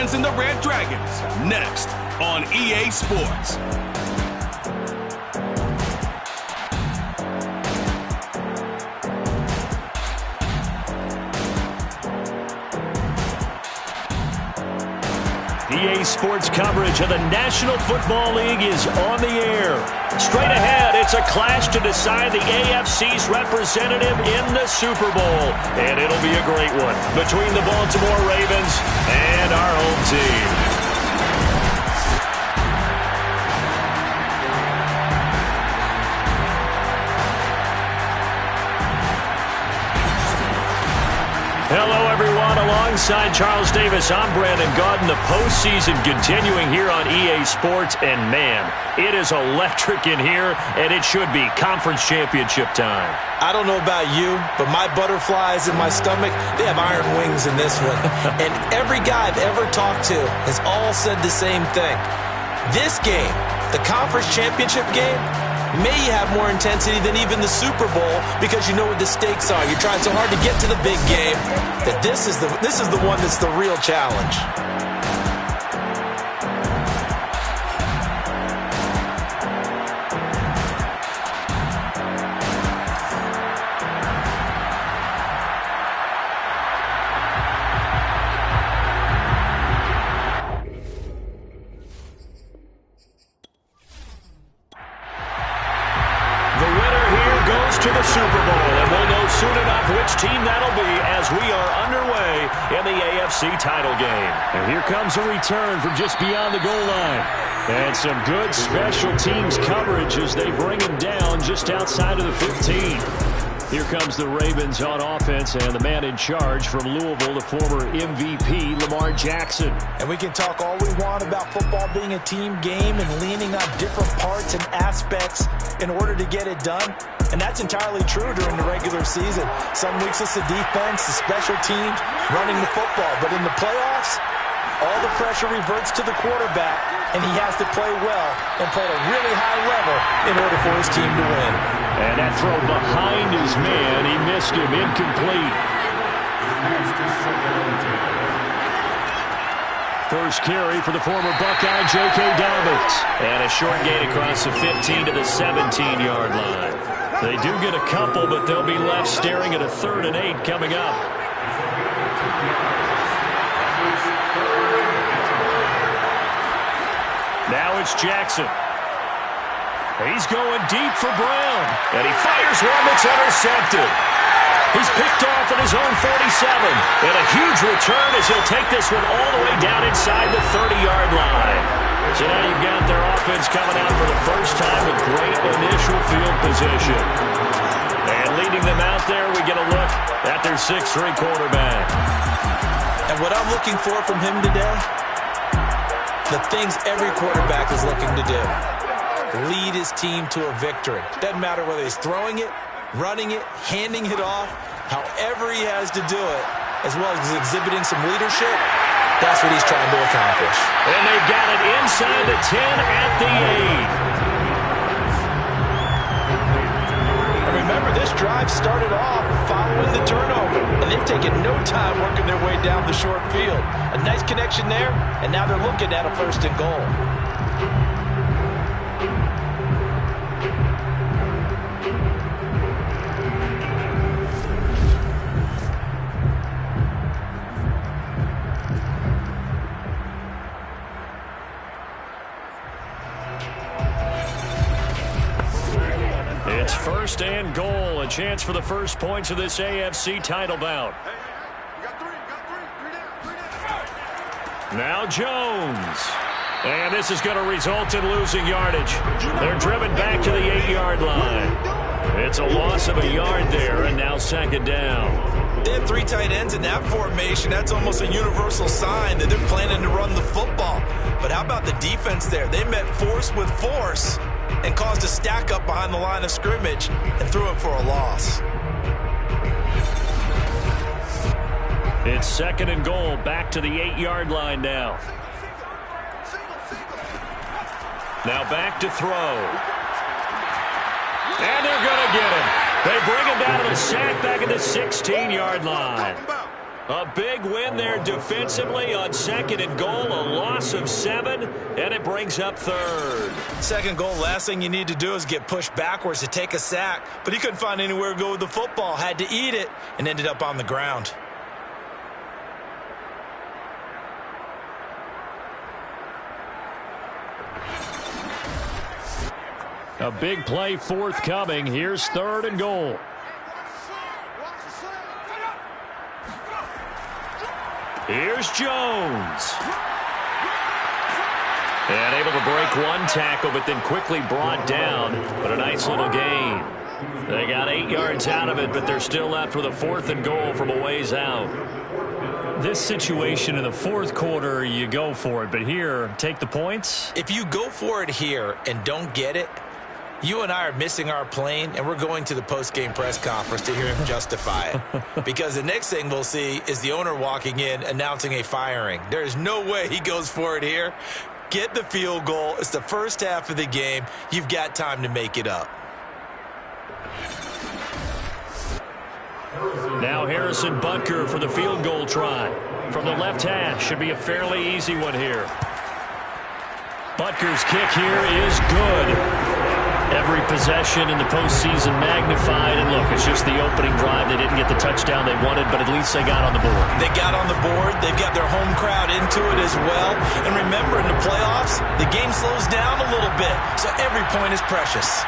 Dragons and the Red Dragons, next on EA Sports. EA Sports coverage of the National Football League is on the air. Straight ahead, it's a clash to decide the AFC's representative in the Super Bowl. And it'll be a great one between the Baltimore Ravens and our home team. Hello, everyone. Alongside Charles Davis, I'm Brandon Gaudin. The postseason continuing here on EA Sports. And, man, it is electric in here, and it should be conference championship time. I don't know about you, but my butterflies in my stomach, they have iron wings in this one. And every guy I've ever talked to has all said the same thing. This game, the conference championship game, may have more intensity than even the Super Bowl because you know what the stakes are. You're trying so hard to get to the big game that this is the one that's the real challenge. To the Super Bowl, and we'll know soon enough which team that'll be as we are underway in the AFC title game. And here comes a return from just beyond the goal line. And some good special teams coverage as they bring him down just outside of the 15. Here comes the Ravens on offense, and the man in charge from Louisville, the former MVP, Lamar Jackson. And we can talk all we want about football being a team game and leaning on different parts and aspects in order to get it done. And that's entirely true during the regular season. Some weeks it's the defense, the special teams, running the football. But in the playoffs, all the pressure reverts to the quarterback, and he has to play well and play at a really high level in order for his team to win. And that throw behind his man, he missed him, incomplete. First carry for the former Buckeye, J.K. Dobbins. And a short gain across the 15 to the 17-yard line. They do get a couple, but they'll be left staring at a 3rd and 8 coming up. Now it's Jackson. He's going deep for Brown. And he fires one that's intercepted. He's picked off at his own 47. And a huge return as he'll take this one all the way down inside the 30-yard line. So now you've got their offense coming out for the first time with great initial field position. And leading them out there, we get a look at their 6'3" quarterback. And what I'm looking for from him today, the things every quarterback is looking to do. Lead his team to a victory. Doesn't matter whether he's throwing it, running it, handing it off, however he has to do it, as well as exhibiting some leadership. That's what he's trying to accomplish. And they've got it inside the 10 at the 8. And remember, this drive started off following the turnover, and they've taken no time working their way down the short field. A nice connection there, and now they're looking at a 1st and goal. It's 1st and goal, a chance for the first points of this AFC title bout. Now Jones. And this is going to result in losing yardage. They're driven back to the 8-yard line. It's a loss of a yard there, and now 2nd down. They have 3 tight ends in that formation. That's almost a universal sign that they're planning to run the football. But how about the defense there? They met force with force and caused a stack up behind the line of scrimmage and threw it for a loss. It's 2nd and goal, back to the 8-yard line now. Now back to throw. And they're going to get him. They bring him down to the sack back at the 16-yard line. A big win there defensively on 2nd and goal, a loss of 7, and it brings up 3rd. 2nd goal, last thing you need to do is get pushed backwards to take a sack, but he couldn't find anywhere to go with the football, had to eat it, and ended up on the ground. A big play forthcoming. Here's 3rd and goal. Here's Jones. And able to break one tackle, but then quickly brought down. But a nice little gain. They got 8 yards out of it, but they're still left with a 4th and goal from a ways out. This situation in the 4th quarter, you go for it. But here, take the points. If you go for it here and don't get it, you and I are missing our plane, and we're going to the post-game press conference to hear him justify it. Because the next thing we'll see is the owner walking in announcing a firing. There is no way he goes for it here. Get the field goal. It's the first half of the game. You've got time to make it up. Now Harrison Butker for the field goal try. From the left hash, should be a fairly easy one here. Butker's kick here is good. Every possession in the postseason magnified. And look, it's just the opening drive. They didn't get the touchdown they wanted, but at least they got on the board. They got on the board. They've got their home crowd into it as well. And remember, in the playoffs, the game slows down a little bit, so every point is precious.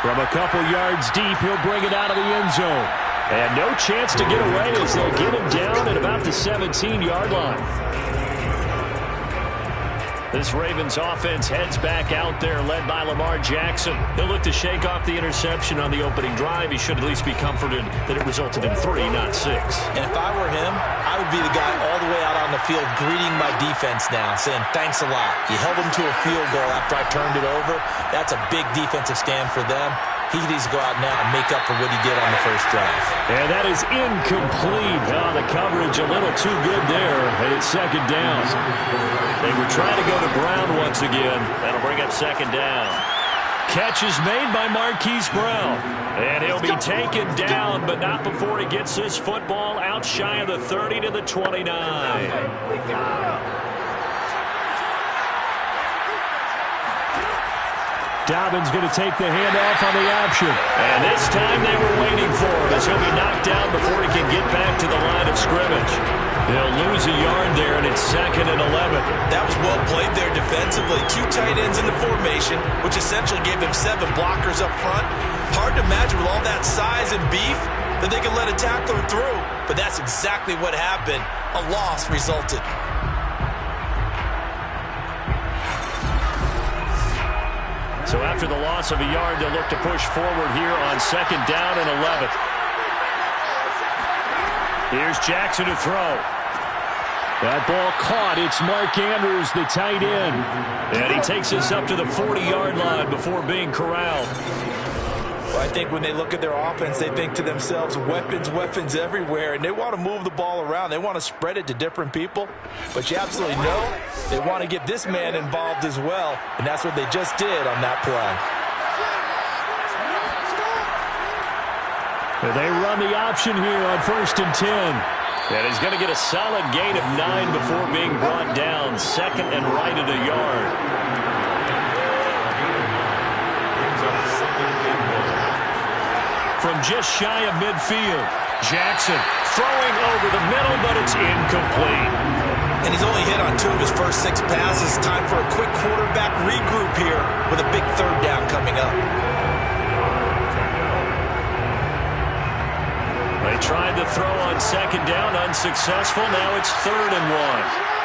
From a couple yards deep, he'll bring it out of the end zone. And no chance to get away as they'll get him down at about the 17-yard line. This Ravens offense heads back out there, led by Lamar Jackson. He'll look to shake off the interception on the opening drive. He should at least be comforted that it resulted in 3, not 6. And if I were him, I would be the guy all the way out on the field greeting my defense now, saying, thanks a lot. You held them to a field goal after I turned it over. That's a big defensive stand for them. He needs to go out now and make up for what he did on the first drive. And that is incomplete. Oh, the coverage a little too good there, and it's 2nd down. They were trying to go to Brown once again. That'll bring up 2nd down. Catch is made by Marquise Brown. And he'll be taken down, but not before he gets this football out shy of the 30 to the 29. Dobbins going to take the handoff on the option. And this time they were waiting for him as he'll be knocked down before he can get back to the line of scrimmage. They'll lose a yard there, and it's 2nd and 11. That was well played there defensively. 2 tight ends in the formation, which essentially gave them 7 blockers up front. Hard to imagine with all that size and beef that they could let a tackler through. But that's exactly what happened. A loss resulted. So after the loss of a yard, they'll look to push forward here on 2nd down and 11. Here's Jackson to throw. That ball caught. It's Mark Andrews, the tight end. And he takes us up to the 40-yard line before being corralled. Well, I think when they look at their offense, they think to themselves, weapons, weapons everywhere, and they want to move the ball around. They want to spread it to different people. But you absolutely know they want to get this man involved as well, and that's what they just did on that play. They run the option here on 1st and 10. And he's going to get a solid gain of 9 before being brought down. 2nd and right at a yard. From just shy of midfield, Jackson throwing over the middle, but it's incomplete. And he's only hit on 2 of his first 6 passes. Time for a quick quarterback regroup here with a big 3rd down coming up. They tried to throw on 2nd down, unsuccessful. Now it's 3rd and 1.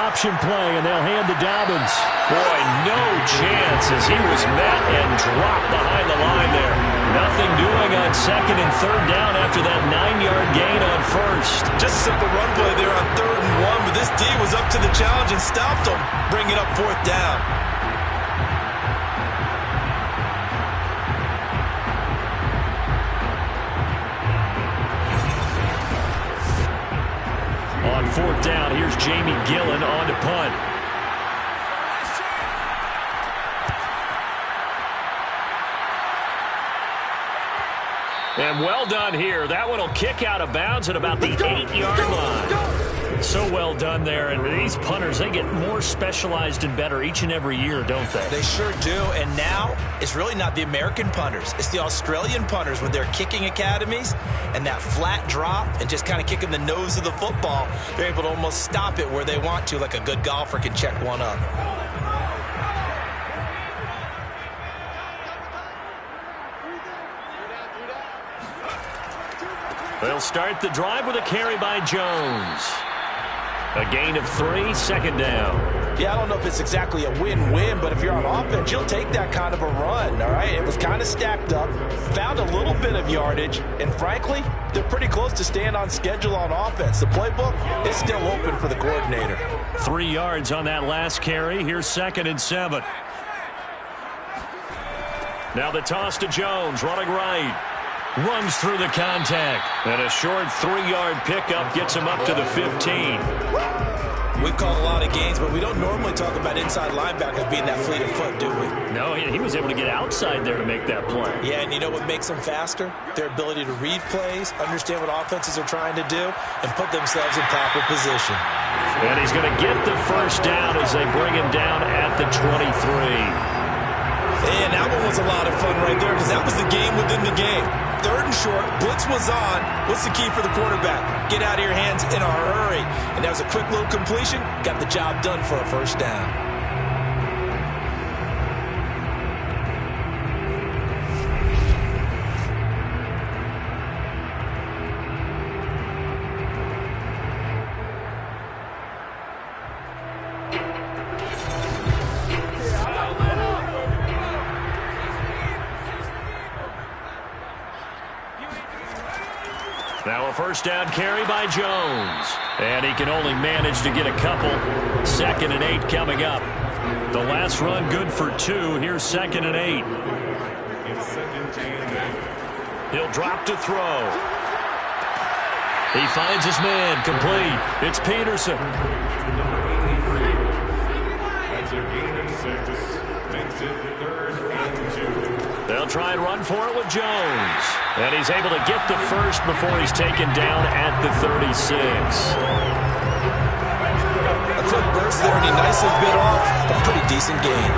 Option play, and they'll hand to Dobbins. Boy, no chance as he was met and dropped behind the line there. Nothing doing on 2nd and 3rd down after that 9-yard gain on 1st. Just a simple run play there on 3rd and 1, but this D was up to the challenge and stopped him, bringing up 4th down. On 4th down, here's Jamie Gillen on to punt. And well done here. That one will kick out of bounds at about the 8-yard line. So well done there. And these punters, they get more specialized and better each and every year, don't they? They sure do. And now it's really not the American punters. It's the Australian punters with their kicking academies and that flat drop and just kind of kicking the nose of the football. They're able to almost stop it where they want to, like a good golfer can check one up. They'll start the drive with a carry by Jones. A gain of 3, second down. Yeah, I don't know if it's exactly a win-win, but if you're on offense, you'll take that kind of a run, all right? It was kind of stacked up, found a little bit of yardage, and frankly, they're pretty close to staying on schedule on offense. The playbook is still open for the coordinator. 3 yards on that last carry. Here's 2nd and 7. Now the toss to Jones, running right. Runs through the contact. And a short 3-yard pickup gets him up to the 15. We've called a lot of games, but we don't normally talk about inside linebackers being that fleet of foot, do we? No, he was able to get outside there to make that play. Yeah, and you know what makes them faster? Their ability to read plays, understand what offenses are trying to do, and put themselves in proper position. And he's going to get the first down as they bring him down at the 23. And that one was a lot of fun right there because that was the game within the game. 3rd and short, blitz was on. What's the key for the quarterback? Get out of your hands in a hurry. And that was a quick little completion. Got the job done for a first down. Now a first down carry by Jones. And he can only manage to get a couple. 2nd and 8 coming up. The last run good for 2. Here's 2nd and 8. He'll drop to throw. He finds his man complete. It's Peterson. That's a gain of 6. Makes it 3rd and 2. They'll try and run for it with Jones. And he's able to get the first before he's taken down at the 36. A quick burst there, and he nicely bit off a pretty decent gain.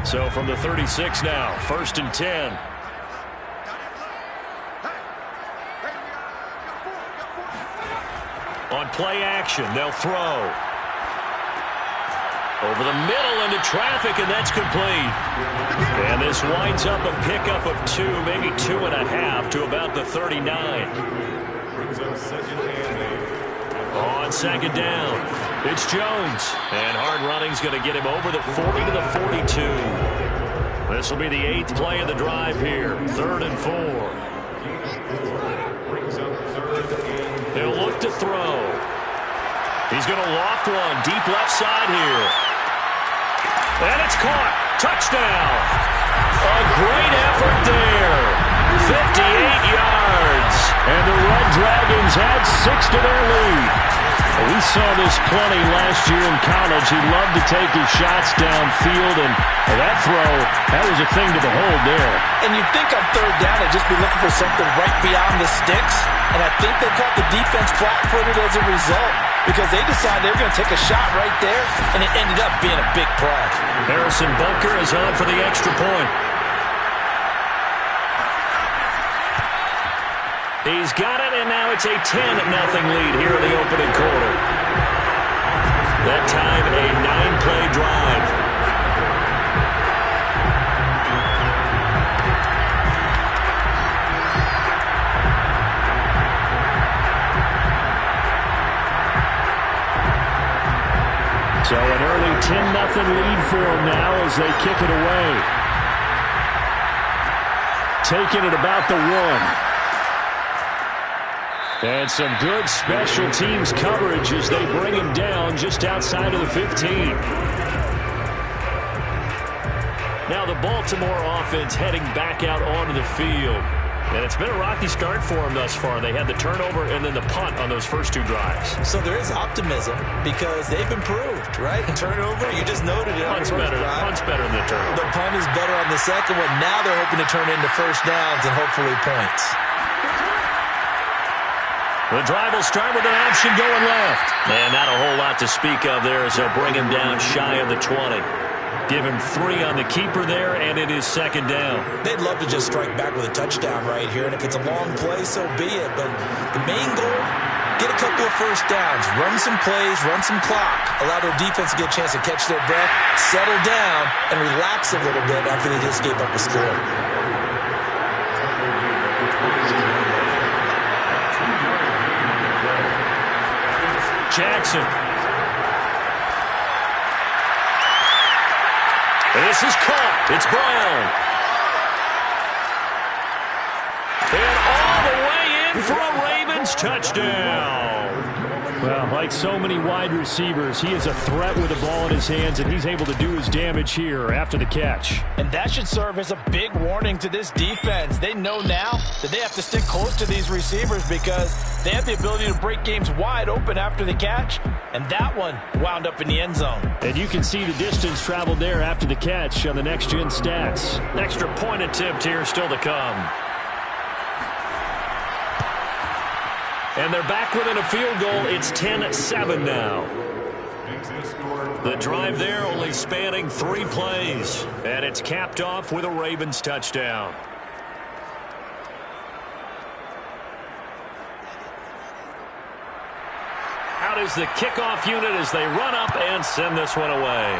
So from the 36 now, 1st and 10. On play action, they'll throw. Over the middle into traffic, and that's complete. And this winds up a pickup of 2, maybe 2.5 to about the 39. Brings up 2nd and 8. On 2nd down, it's Jones. And hard running's going to get him over the 40 to the 42. This will be the 8th play of the drive here. 3rd and 4. Brings up 3rd and 8. He'll look to throw. He's going to loft one deep left side here. And it's caught. Touchdown. A great effort there. 58 yards. And the Red Dragons add 6 to their lead. We saw this plenty last year in college. He loved to take his shots downfield, and that throw, that was a thing to behold there. And you'd think on 3rd down they'd just be looking for something right beyond the sticks, and I think they caught the defense flat-footed as a result because they decided they were going to take a shot right there, and it ended up being a big play. Harrison Bunker is on for the extra point. He's got it, and now it's a 10-0 lead here in the opening quarter. That time, a 9-play drive. So an early 10-0 lead for them now as they kick it away. Taking it about the 1. And some good special teams coverage as they bring him down just outside of the 15. Now the Baltimore offense heading back out onto the field. And it's been a rocky start for them thus far. They had the turnover and then the punt on those first two drives. So there is optimism because they've improved, right? Turnover, you just noted it. Punt's better than the turnover. The punt is better on the second one. Now they're hoping to turn into first downs and hopefully points. The drive will start with an option going left. And not a whole lot to speak of there as they'll bring him down shy of the 20. Give him 3 on the keeper there, and it is second down. They'd love to just strike back with a touchdown right here, and if it's a long play, so be it. But the main goal, get a couple of first downs, run some plays, run some clock, allow their defense to get a chance to catch their breath, settle down, and relax a little bit after they just gave up a score. Jackson. This is caught. It's Brown. And all the way in for a Ravens touchdown. Well, like so many wide receivers, he is a threat with the ball in his hands, and he's able to do his damage here after the catch. And that should serve as a big warning to this defense. They know now that they have to stick close to these receivers because they have the ability to break games wide open after the catch, and that one wound up in the end zone. And you can see the distance traveled there after the catch on the next-gen stats. Extra point attempt here still to come. And they're back within a field goal. It's 10-7 now. The drive there only spanning 3 plays. And it's capped off with a Ravens touchdown. Out is the kickoff unit as they run up and send this one away.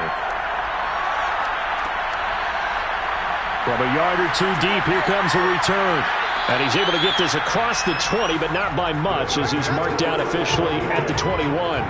From a yard or 2 deep, here comes a return. And he's able to get this across the 20, but not by much as he's marked down officially at the 21.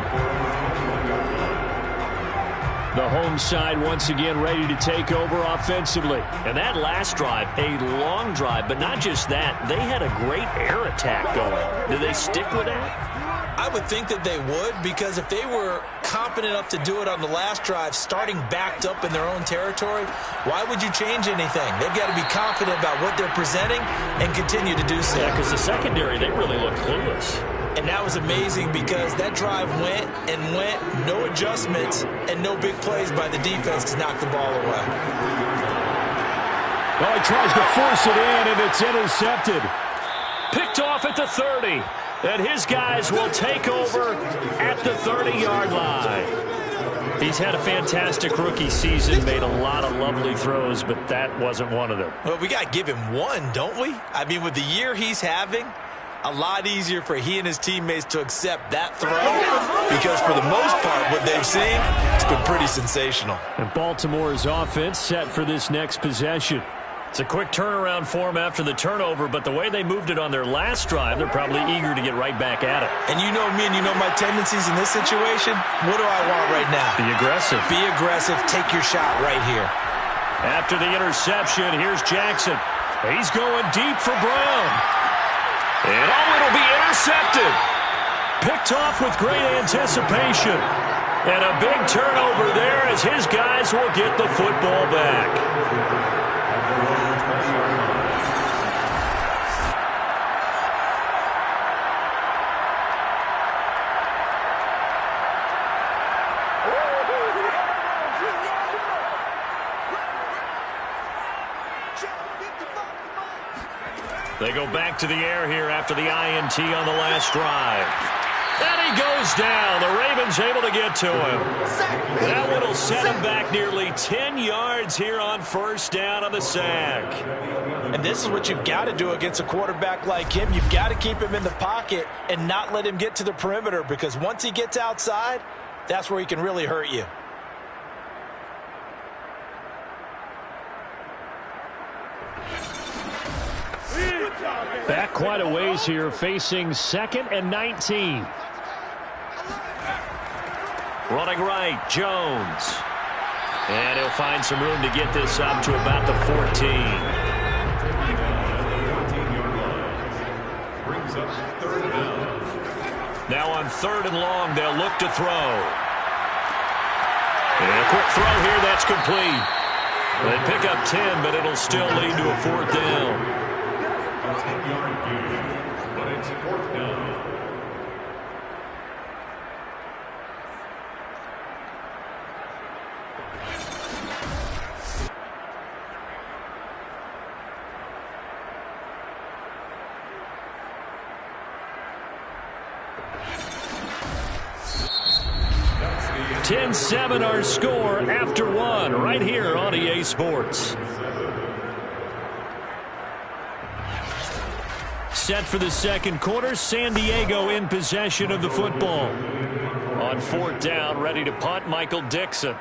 The home side once again ready to take over offensively. And that last drive, a long drive, but not just that. They had a great air attack going. Do they stick with that? I would think that they would, because if they were competent enough to do it on the last drive, starting backed up in their own territory, why would you change anything? They've got to be confident about what they're presenting and continue to do so. Yeah, because the secondary, they really look clueless. And that was amazing because that drive went and went, no adjustments, and no big plays by the defense to knock the ball away. Well, he tries to force it in, and it's intercepted. Picked off at the 30. And his guys will take over at the 30-yard line. He's had a fantastic rookie season, made a lot of lovely throws, but that wasn't one of them. Well, we got to give him one, don't we? I mean, with the year he's having, a lot easier for he and his teammates to accept that throw because for the most part, what they've seen, it's been pretty sensational. And Baltimore's offense set for this next possession. It's a quick turnaround for them after the turnover, but the way they moved it on their last drive, they're probably eager to get right back at it. And you know me and you know my tendencies in this situation. What do I want right now? Be aggressive. Be aggressive. Take your shot right here. After the interception, here's Jackson. He's going deep for Brown. And it'll be intercepted. Picked off with great anticipation. And a big turnover there as his guys will get the football back. They go back to the air here after the INT on the last drive. And he goes down. The Ravens able to get to him. That one will set him back nearly 10 yards here on first down on the sack. And this is what you've got to do against a quarterback like him. You've got to keep him in the pocket and not let him get to the perimeter, because once he gets outside, that's where he can really hurt you. Back quite a ways here, facing 2nd and 19. Running right, Jones. And he'll find some room to get this up to about the 14. Now on 3rd and long, they'll look to throw. And a quick throw here, that's complete. They pick up 10, but it'll still lead to a 4th down. A 10-yard gain, but it's 4th down. It's 10-7 our score after 1 right here on EA Sports. Set for the second quarter, San Diego in possession of the football. On 4th down, ready to punt, Michael Dixon.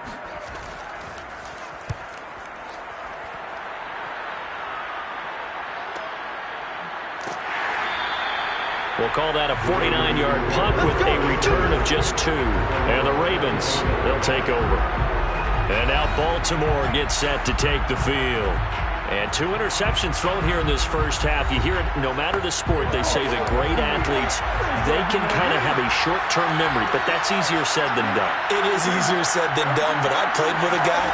We'll call that a 49-yard punt with a return of just 2. And the Ravens, they'll take over. And now Baltimore gets set to take the field. And 2 interceptions thrown here in this first half. You hear it, no matter the sport, they say that great athletes, they can kind of have a short-term memory, but that's easier said than done. It is easier said than done, but I played with a guy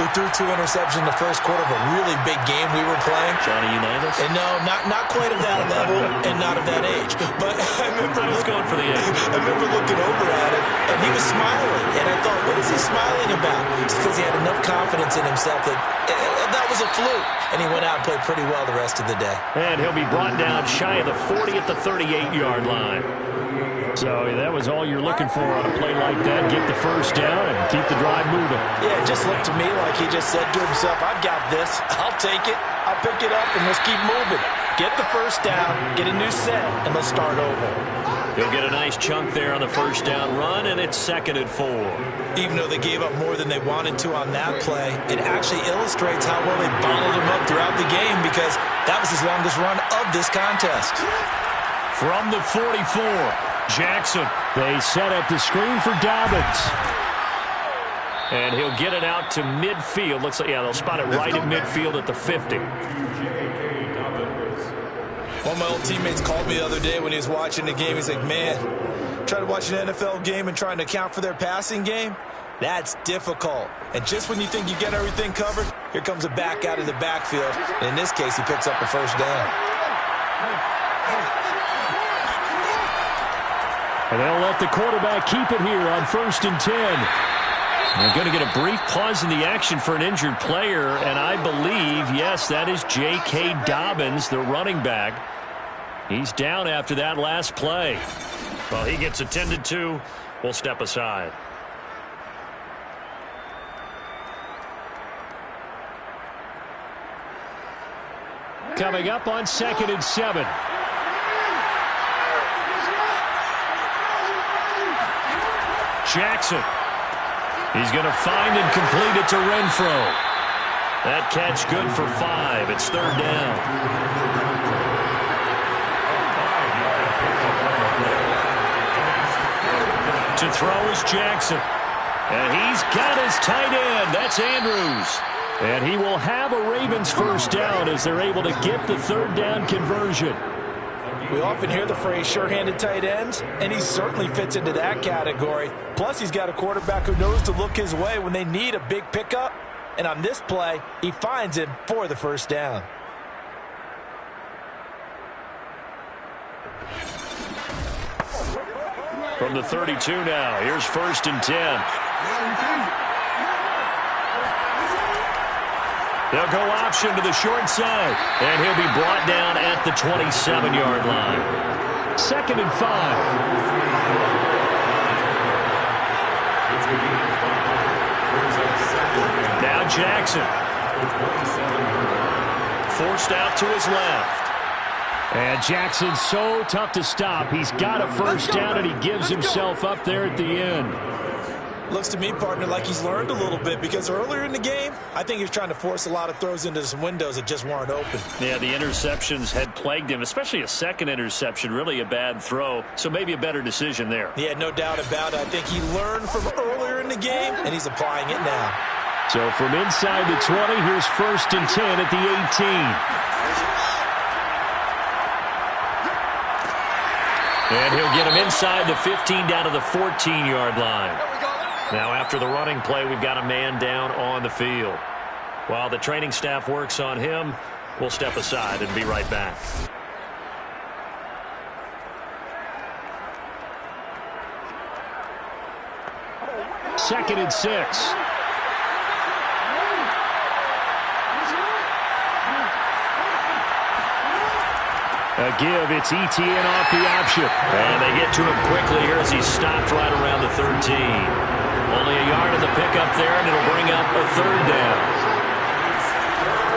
who threw 2 interceptions in the first quarter of a really big game we were playing. Johnny Unitas? And no, not quite of that level and not of that age. But I was going for the age. I remember looking over at him, and he was smiling. And I thought, what is he smiling about? It's because he had enough confidence in himself that that was a fluke. And he went out and played pretty well the rest of the day. And he'll be brought down shy of the 40 at the 38-yard line. So that was all you're looking for on a play like that. Get the first down and keep the drive moving. Yeah, it just looked to me like he just said to himself, I've got this. I'll take it. I'll pick it up, and let's keep moving. Get the first down, get a new set, and let's start over. He'll get a nice chunk there on the first down run, and it's 2nd and 4. Even though they gave up more than they wanted to on that play, it actually illustrates how well they bottled him up throughout the game because that was his longest run of this contest. From the 44, Jackson. They set up the screen for Dobbins. And he'll get it out to midfield. Looks like, yeah, they'll spot it right at midfield at the 50. One of my old teammates called me the other day when he was watching the game. He's like, man, trying to watch an NFL game and trying to account for their passing game, that's difficult. And just when you think you get everything covered, here comes a back out of the backfield. And in this case, he picks up the first down. And they'll let the quarterback keep it here on 1st and 10. They're going to get a brief pause in the action for an injured player, and I believe, yes, that is J.K. Dobbins, the running back. He's down after that last play. Well, he gets attended to. We'll step aside. Coming up on 2nd and 7. Jackson. He's going to find and complete it to Renfro. That catch good for 5. It's 3rd down. To throw is Jackson. And he's got his tight end. That's Andrews. And he will have a Ravens first down as they're able to get the 3rd down conversion. We often hear the phrase sure-handed tight ends, and he certainly fits into that category. Plus, he's got a quarterback who knows to look his way when they need a big pickup. And on this play, he finds him for the first down. From the 32 now, here's 1st and 10. They'll go option to the short side, and he'll be brought down at the 27-yard line. 2nd and 5. Now Jackson. Forced out to his left. And Jackson's so tough to stop. He's got a first down, and he gives himself up there at the end. Looks to me, partner, like he's learned a little bit because earlier in the game, I think he was trying to force a lot of throws into some windows that just weren't open. Yeah, the interceptions had plagued him, especially a second interception, really a bad throw. So maybe a better decision there. Yeah, no doubt about it. I think he learned from earlier in the game, and he's applying it now. So from inside the 20, here's 1st and 10 at the 18. And he'll get him inside the 15 down to the 14-yard line. Now after the running play, we've got a man down on the field. While the training staff works on him, we'll step aside and be right back. Second and 6. A give, it's ETN off the option. And they get to him quickly here as he's stopped right around the 13. Only a yard in the pickup there, and it'll bring up a third down.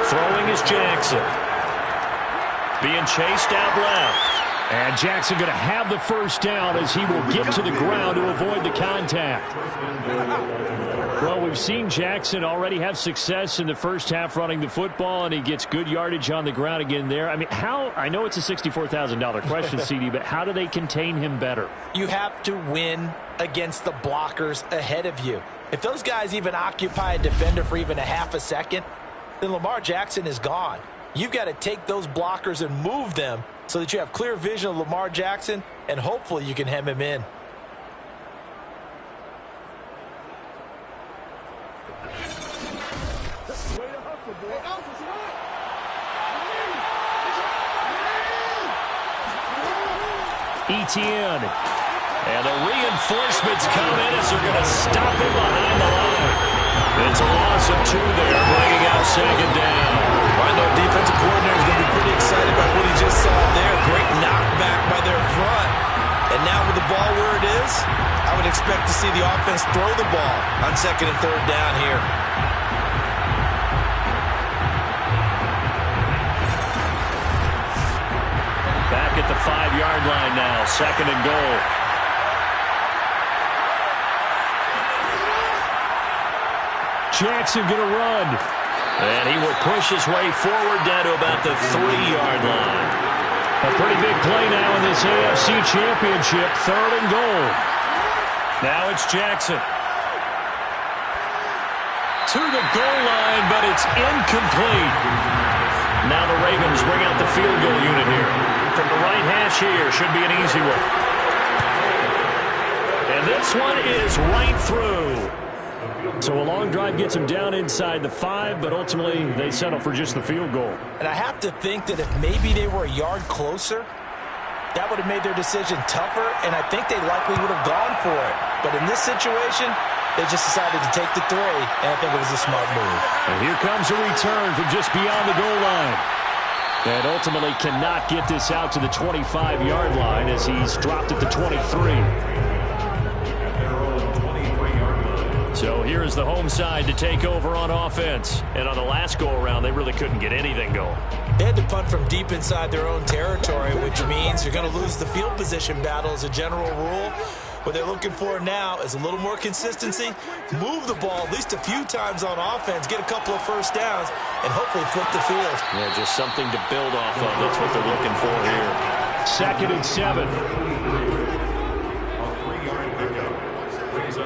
Throwing is Jackson. Being chased out left. And Jackson going to have the first down as he will get to the ground to avoid the contact. Well, we've seen Jackson already have success in the first half running the football, and he gets good yardage on the ground again there. I mean, I know it's a $64,000 question, CD, but how do they contain him better? You have to win against the blockers ahead of you. If those guys even occupy a defender for even a half a second, then Lamar Jackson is gone. You've got to take those blockers and move them so that you have clear vision of Lamar Jackson, and hopefully you can hem him in. ETN. And the reinforcements come in as they're going to stop him behind the line. It's a loss of 2 there, bringing out second down. I know defensive coordinator is going to be pretty excited about what he just saw there. Great knockback by their front. And now with the ball where it is, I would expect to see the offense throw the ball on second and third down here. Back at the 5-yard line now, second and goal. Jackson going to run. And he will push his way forward down to about the 3-yard line. A pretty big play now in this AFC Championship, third and goal. Now it's Jackson. To the goal line, but it's incomplete. Now the Ravens bring out the field goal unit here. From the right hash here, should be an easy one. And this one is right through. So a long drive gets them down inside the 5, but ultimately they settle for just the field goal. And I have to think that if maybe they were a yard closer, that would have made their decision tougher, and I think they likely would have gone for it. But in this situation, they just decided to take the 3, and I think it was a smart move. And here comes a return from just beyond the goal line. And ultimately cannot get this out to the 25-yard line as he's dropped at the 23. So here's the home side to take over on offense. And on the last go-around, they really couldn't get anything going. They had to punt from deep inside their own territory, which means you're going to lose the field position battle as a general rule. What they're looking for now is a little more consistency, move the ball at least a few times on offense, get a couple of first downs, and hopefully flip the field. Yeah, just something to build off of. That's what they're looking for here. Second and 7.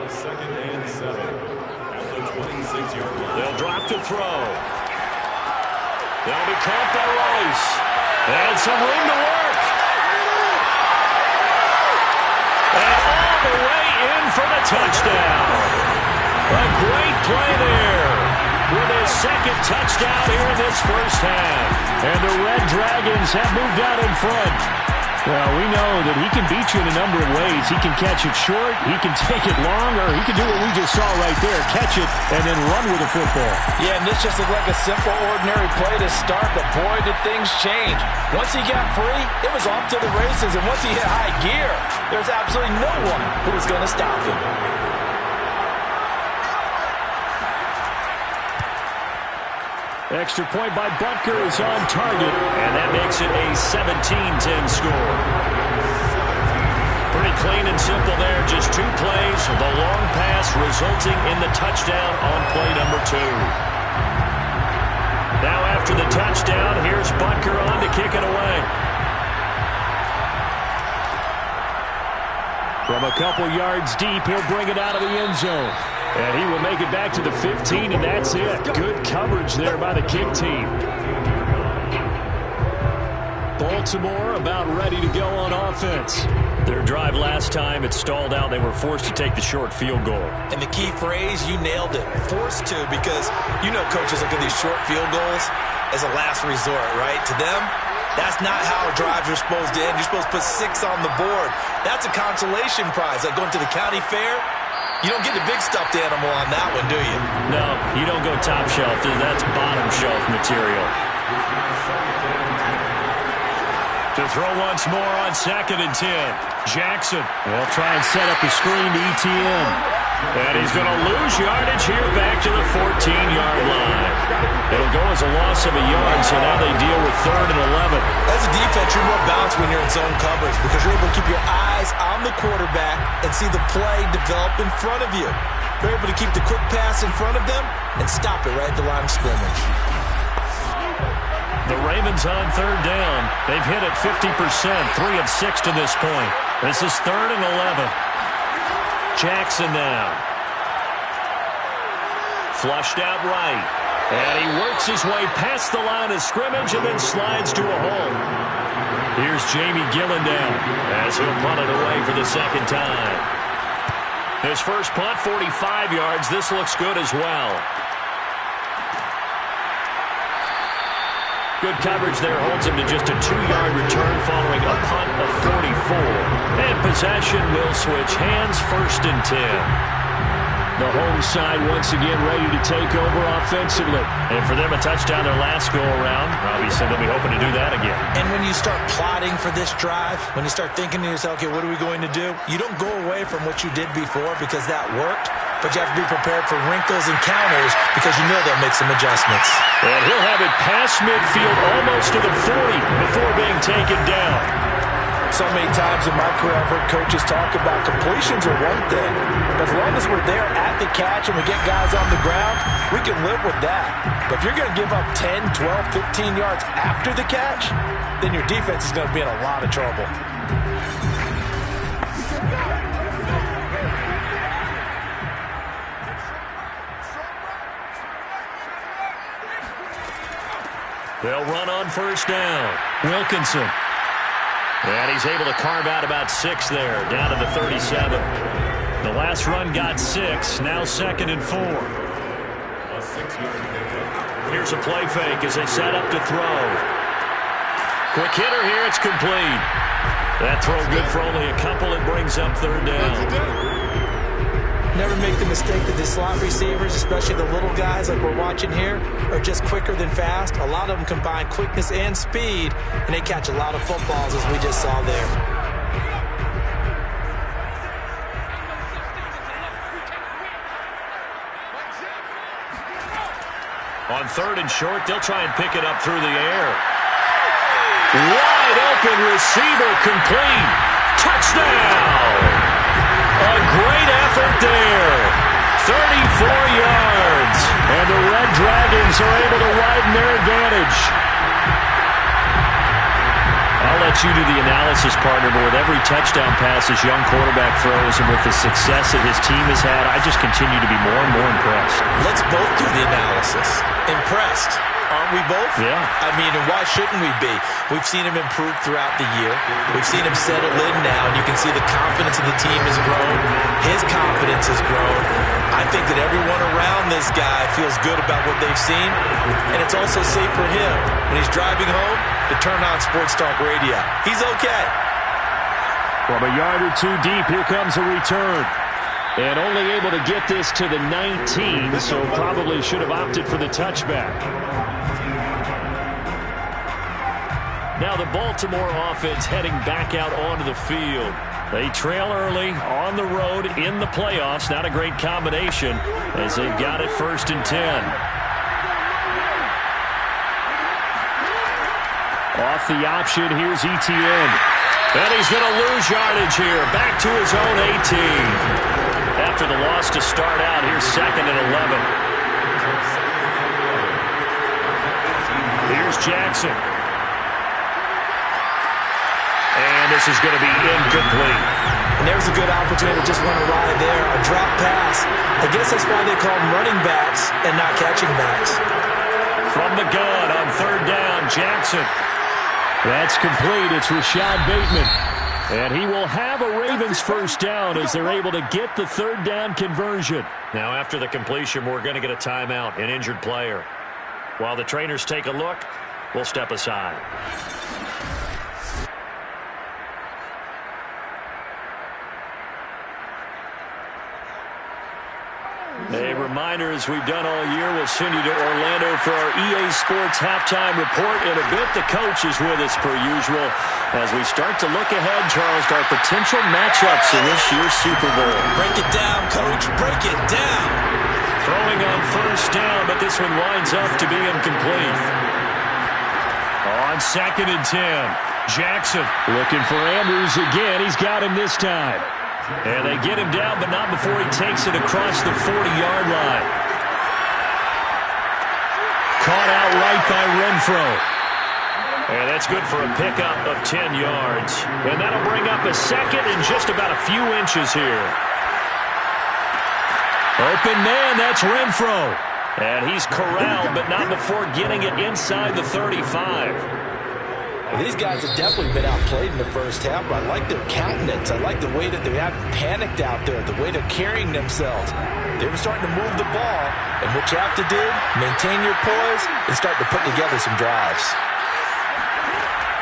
Second and 7 at the 26-yard line. They'll drop to throw. They'll be caught by Rice. And some room to work. And all the way in for the touchdown. A great play there with his second touchdown here in this first half. And the Red Dragons have moved out in front. Well, we know that he can beat you in a number of ways. He can catch it short, he can take it long, or he can do what we just saw right there, catch it and then run with the football. Yeah, and this just looked like a simple, ordinary play to start, but boy, did things change. Once he got free, it was off to the races, and once he hit high gear, there's absolutely no one who was going to stop him. Extra point by Butker is on target. And that makes it a 17-10 score. Pretty clean and simple there. Just 2 plays. The long pass resulting in the touchdown on play number 2. Now after the touchdown, here's Butker on to kick it away. From a couple yards deep, he'll bring it out of the end zone. And he will make it back to the 15, and that's it. Good coverage there by the kick team. Baltimore about ready to go on offense. Their drive last time, it stalled out. They were forced to take the short field goal. And the key phrase, you nailed it, forced to, because you know coaches look at these short field goals as a last resort, right? To them, that's not how drives are supposed to end. You're supposed to put 6 on the board. That's a consolation prize. Like going to the county fair, you don't get the big stuffed animal on that one, do you? No, you don't go top shelf. That's bottom shelf material. To throw once more on 2nd and 10. Jackson will try and set up the screen to ETN. And he's going to lose yardage here back to the 14-yard line. It'll go as a loss of a yard, so now they deal with 3rd and 11. As a defense, you're more balanced when you're in zone coverage because you're able to keep your eyes on the quarterback and see the play develop in front of you. You're able to keep the quick pass in front of them and stop it right at the line of scrimmage. The Ravens on 3rd down. They've hit it 50%, 3 of 6 to this point. This is 3rd and 11. Jackson now. Flushed out right. And he works his way past the line of scrimmage and then slides to a hole. Here's Jamie Gillen down as he'll punt it away for the 2nd time. His first punt, 45 yards. This looks good as well. Good coverage there holds him to just a 2-yard return following a punt of 44. And possession will switch hands, 1st and 10. The home side once again ready to take over offensively. And for them, a touchdown their last go-around. Obviously, they'll be hoping to do that again. And when you start plotting for this drive, when you start thinking to yourself, okay, what are we going to do? You don't go away from what you did before because that worked. But you have to be prepared for wrinkles and counters because you know they'll make some adjustments. And he'll have it past midfield almost to the 40 before being taken down. So many times in my career I've heard coaches talk about completions are one thing. But as long as we're there at the catch and we get guys on the ground, we can live with that. But if you're going to give up 10, 12, 15 yards after the catch, then your defense is going to be in a lot of trouble. They'll run on 1st down. Wilkinson. And he's able to carve out about 6 there, down to the 37. The last run got 6, now 2nd and 4. Here's a play fake as they set up to throw. Quick hitter here, it's complete. That throw good for only a couple. It brings up 3rd down. Never make the mistake that the slot receivers, especially the little guys like we're watching here, are just quicker than fast. A lot of them combine quickness and speed, and they catch a lot of footballs as we just saw there. On 3rd and short, they'll try and pick it up through the air. Wide open receiver complete. Touchdown! A great effort there. 34 yards. And the Red Dragons are able to widen their advantage. I'll let you do the analysis, partner, but with every touchdown pass this young quarterback throws and with the success that his team has had, I just continue to be more and more impressed. Let's both do the analysis. Impressed. Aren't we both? Yeah. I mean, and why shouldn't we be? We've seen him improve throughout the year. We've seen him settle in now, and you can see the confidence of the team has grown. His confidence has grown. I think that everyone around this guy feels good about what they've seen, and it's also safe for him when he's driving home to turn on Sports Talk Radio. He's okay. From a yard or 2 deep, here comes a return. And only able to get this to the 19, so probably should have opted for the touchback. Now the Baltimore offense heading back out onto the field. They trail early on the road in the playoffs. Not a great combination as they've got it 1st and 10. Off the option, here's ETN. And he's going to lose yardage here. Back to his own 18. After the loss to start out, here's 2nd and 11. Here's Jackson. And this is going to be incomplete. And there's a good opportunity to just run a ride there. A drop pass. I guess that's why they call them running backs and not catching backs. From the gun on 3rd down, Jackson. That's complete. It's Rashad Bateman. And he will have a Ravens first down as they're able to get the third down conversion. Now after the completion, we're going to get a timeout, an injured player. While the trainers take a look, we'll step aside. A reminder, as we've done all year, we'll send you to Orlando for our EA Sports Halftime Report. In a bit, the coach is with us per usual as we start to look ahead, Charles, to our potential matchups in this year's Super Bowl. Break it down, Coach. Break it down. Throwing on first down, but this one winds up to be incomplete. On 2nd and 10, Jackson looking for Andrews again. He's got him this time. And they get him down, but not before he takes it across the 40-yard line. Caught out right by Renfro. And that's good for a pickup of 10 yards. And that'll bring up a second and just about a few inches here. Open man, that's Renfro. And he's corralled, but not before getting it inside the 35. Well, these guys have definitely been outplayed in the first half, but I like their countenance. I like the way that they haven't panicked out there, the way they're carrying themselves. They were starting to move the ball, and what you have to do, maintain your poise and start to put together some drives.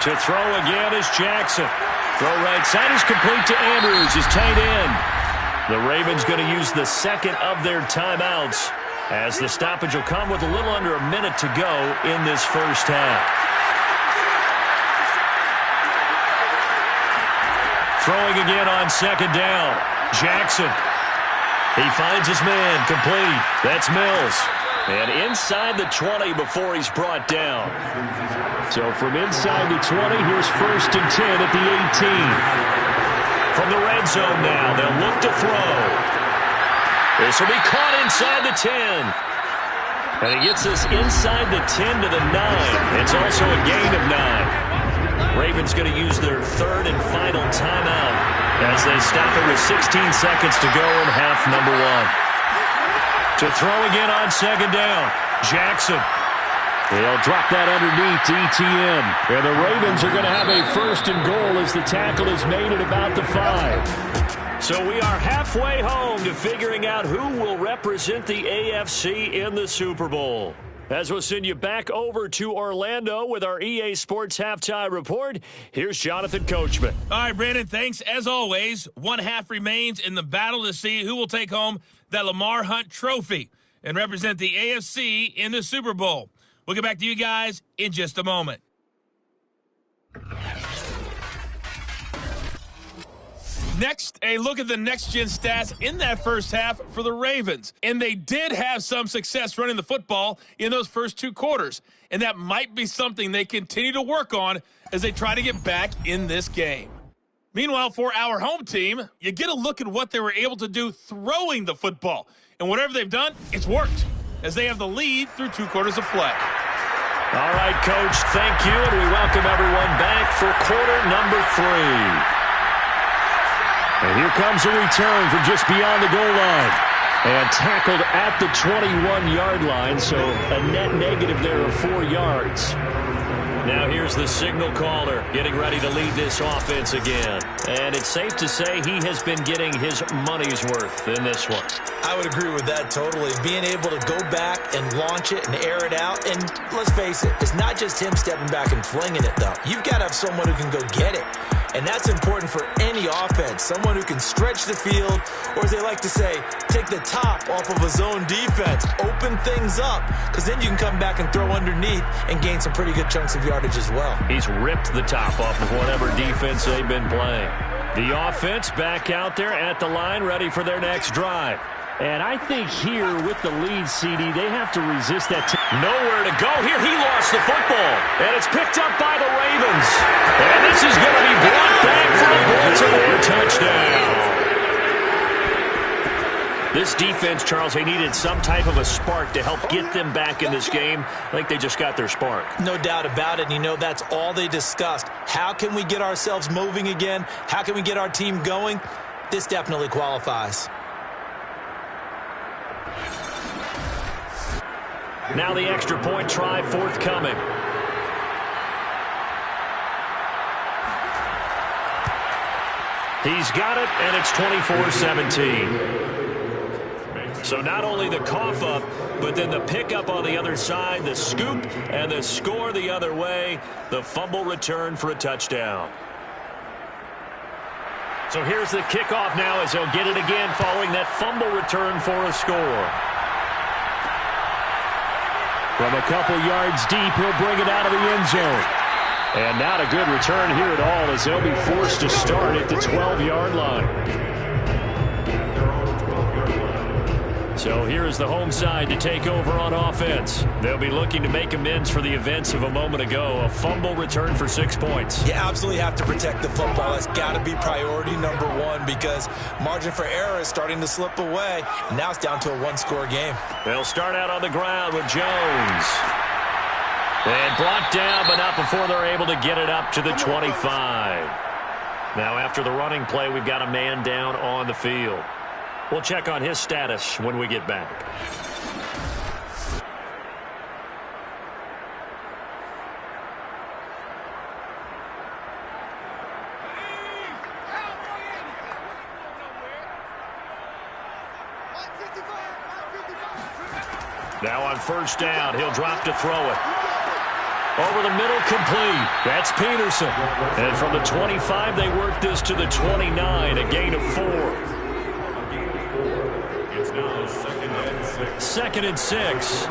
To throw again is Jackson. Throw right side is complete to Andrews, his tight end. The Ravens going to use the second of their timeouts as the stoppage will come with a little under a minute to go in this first half. Throwing again on 2nd down. Jackson. He finds his man, complete. That's Mills. And inside the 20 before he's brought down. So from inside the 20, here's 1st and 10 at the 18. From the red zone now, they'll look to throw. This will be caught inside the 10. And he gets this inside the 10 to the 9. It's also a gain of 9. Ravens going to use their third and final timeout as they stop it with 16 seconds to go in half number 1. To throw again on 2nd down, Jackson. They'll drop that underneath to ETN. And the Ravens are going to have a 1st and goal as the tackle is made at about the 5. So we are halfway home to figuring out who will represent the AFC in the Super Bowl. As we'll send you back over to Orlando with our EA Sports Halftime Report, here's Jonathan Coachman. All right, Brandon, thanks. As always, one half remains in the battle to see who will take home that Lamar Hunt trophy and represent the AFC in the Super Bowl. We'll get back to you guys in just a moment. Next, a look at the next-gen stats in that first half for the Ravens. And they did have some success running the football in those first 2 quarters. And that might be something they continue to work on as they try to get back in this game. Meanwhile, for our home team, you get a look at what they were able to do throwing the football. And whatever they've done, it's worked, as they have the lead through 2 quarters of play. All right, Coach, thank you. And we welcome everyone back for quarter number 3. And here comes a return from just beyond the goal line. And tackled at the 21-yard line, so a net negative there of 4 yards. Now here's the signal caller getting ready to lead this offense again. And it's safe to say he has been getting his money's worth in this one. I would agree with that totally. Being able to go back and launch it and air it out. And let's face it, it's not just him stepping back and flinging it, though. You've got to have someone who can go get it. And that's important for any offense. Someone who can stretch the field, or as they like to say, take the top off of a zone defense. Open things up, because then you can come back and throw underneath and gain some pretty good chunks of yardage as well. He's ripped the top off of whatever defense they've been playing. The offense back out there at the line, ready for their next drive. And I think here with the lead, CD, they have to resist that. Nowhere to go here. He lost the football. And it's picked up by the Ravens. And this is going to be brought back for a Baltimore touchdown. This defense, Charles, they needed some type of a spark to help get them back in this game. I think they just got their spark. No doubt about it. You know, that's all they discussed. How can we get ourselves moving again? How can we get our team going? This definitely qualifies. Now the extra point try forthcoming. He's got it, and it's 24-17. So not only the cough up, but then the pickup on the other side, the scoop, and the score the other way, the fumble return for a touchdown. So here's the kickoff now as he'll get it again following that fumble return for a score. From a couple yards deep, he'll bring it out of the end zone. And not a good return here at all as they'll be forced to start at the 12-yard line. So here's the home side to take over on offense. They'll be looking to make amends for the events of a moment ago. A fumble return for 6 points. You absolutely have to protect the football. That's got to be priority number one because margin for error is starting to slip away. And now it's down to a one-score game. They'll start out on the ground with Jones. And brought down, but not before they're able to get it up to the 25. Now after the running play, we've got a man down on the field. We'll check on his status when we get back. Now on first down, he'll drop to throw it. Over the middle, complete. That's Peterson. And from the 25, they work this to the 29, a gain of 4. Second and 6.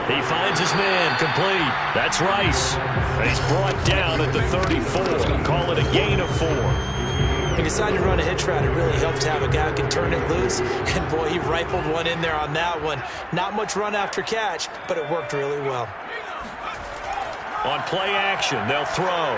He finds his man, complete. That's Rice. He's brought down at the 34. Call it a gain of 4. He decided to run a hitch route. It really helps to have a guy who can turn it loose. And, boy, he rifled one in there on that one. Not much run after catch, but it worked really well. On play action, they'll throw.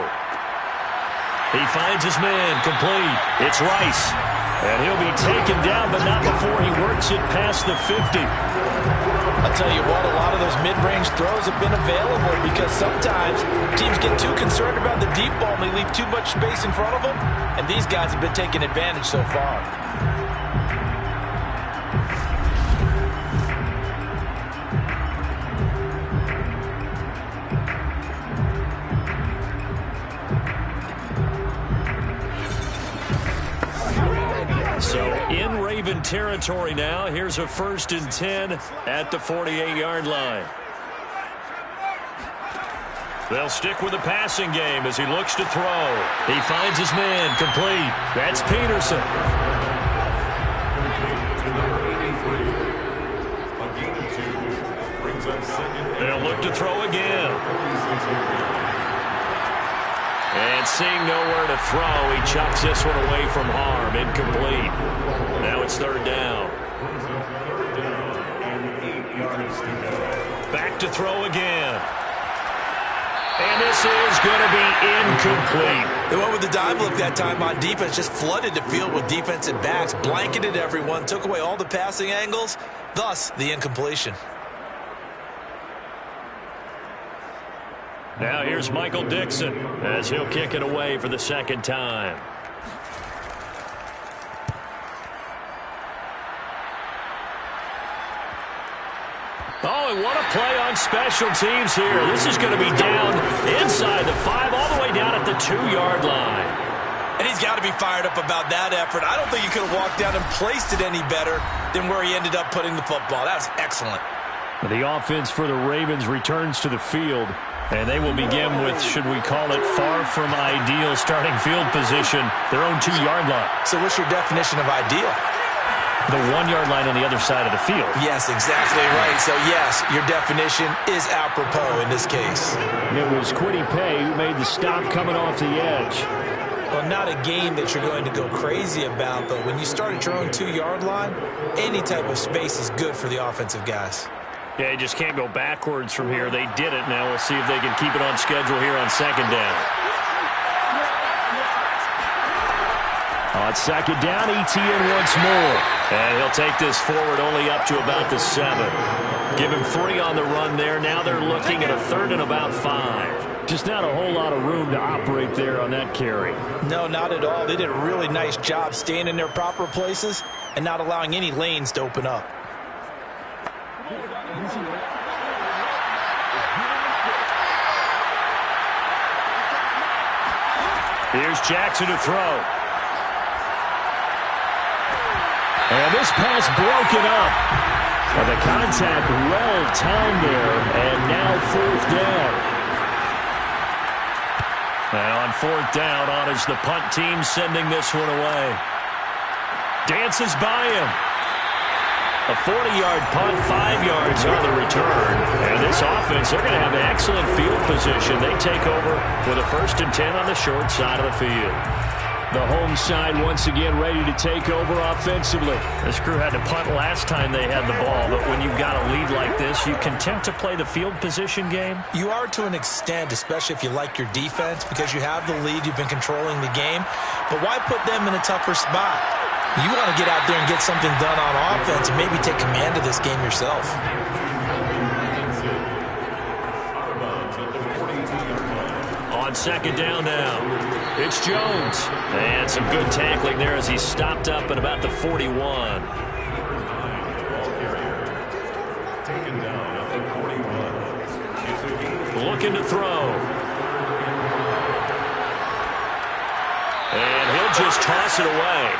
He finds his man, complete. It's Rice. And he'll be taken down, but not before he works it past the 50. I'll tell you what, a lot of those mid-range throws have been available because sometimes teams get too concerned about the deep ball and they leave too much space in front of them, and these guys have been taking advantage so far. So in Raven territory now, here's a 1st and 10 at the 48-yard line. They'll stick with the passing game as he looks to throw. He finds his man, complete. That's Peterson. They'll look to throw again. And seeing nowhere to throw, he chucks this one away from harm. Incomplete. Now it's 3rd down. Back to throw again. And this is going to be incomplete. They went with the dive look that time on defense, just flooded the field with defensive backs, blanketed everyone, took away all the passing angles, thus the incompletion. Now here's Michael Dixon as he'll kick it away for the 2nd time. Oh, and what a play on special teams here. This is going to be down inside the 5, all the way down at the 2-yard line. And he's got to be fired up about that effort. I don't think he could have walked down and placed it any better than where he ended up putting the football. That's excellent. The offense for the Ravens returns to the field. And they will begin with, should we call it, far from ideal starting field position, their own 2-yard line. So what's your definition of ideal? The 1-yard line on the other side of the field. Yes, exactly right. So, yes, your definition is apropos in this case. It was Quiddy Pay who made the stop coming off the edge. Well, not a game that you're going to go crazy about, but when you start at your own 2-yard line, any type of space is good for the offensive guys. Yeah, you just can't go backwards from here. They did it. Now we'll see if they can keep it on schedule here on 2nd down. On 2nd down, ETN once more. And he'll take this forward only up to about the 7. Give him 3 on the run there. Now they're looking at a 3rd and about 5. Just not a whole lot of room to operate there on that carry. No, not at all. They did a really nice job staying in their proper places and not allowing any lanes to open up. Here's Jackson to throw. And this pass broken up. And the contact well timed there, and now 4th down. Now on 4th down, on is the punt team sending this one away. Dances by him. A 40-yard punt, 5 yards on the return. And this offense, they're going to have excellent field position. They take over with a 1st and 10 on the short side of the field. The home side once again ready to take over offensively. This crew had to punt last time they had the ball, but when you've got a lead like this, you can tend to play the field position game. You are to an extent, especially if you like your defense, because you have the lead, you've been controlling the game. But why put them in a tougher spot? You want to get out there and get something done on offense and maybe take command of this game yourself. On 2nd down now, it's Jones. And some good tackling there as he stopped up at about the 41. Looking to throw. And he'll just toss it away.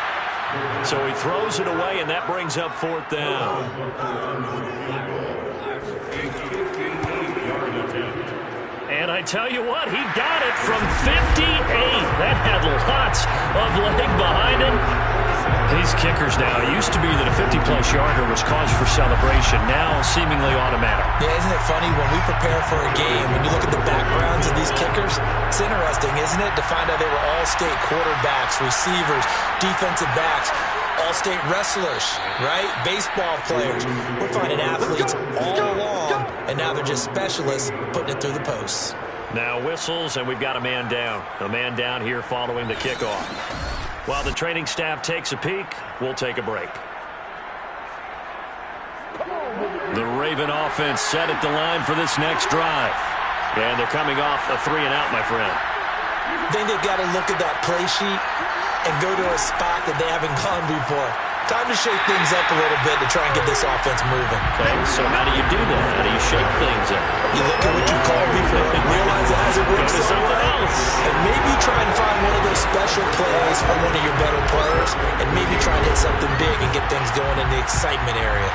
So he throws it away, and that brings up 4th down. And I tell you what, he got it from 58. That had lots of leg behind him. These kickers now, it used to be that a 50-plus yarder was cause for celebration. Now seemingly automatic. Yeah, isn't it funny when we prepare for a game, when you look at the backgrounds of these kickers, it's interesting, isn't it, to find out they were all-state quarterbacks, receivers, defensive backs, all-state wrestlers, right? Baseball players. We're finding athletes all along, and now they're just specialists putting it through the posts. Now whistles, and we've got a man down. A man down here following the kickoff. While the training staff takes a peek, we'll take a break. The Raven offense set at the line for this next drive. And they're coming off a 3-and-out, my friend. Then they've got to look at that play sheet and go to a spot that they haven't gone before. Time to shake things up a little bit to try and get this offense moving. Okay, so how do you do that? How do you shake things up? You look at what you called before, realize it hasn't worked Go to something else. and maybe try and find one of those special plays from one of your better players, and maybe try and hit something big and get things going in the excitement area.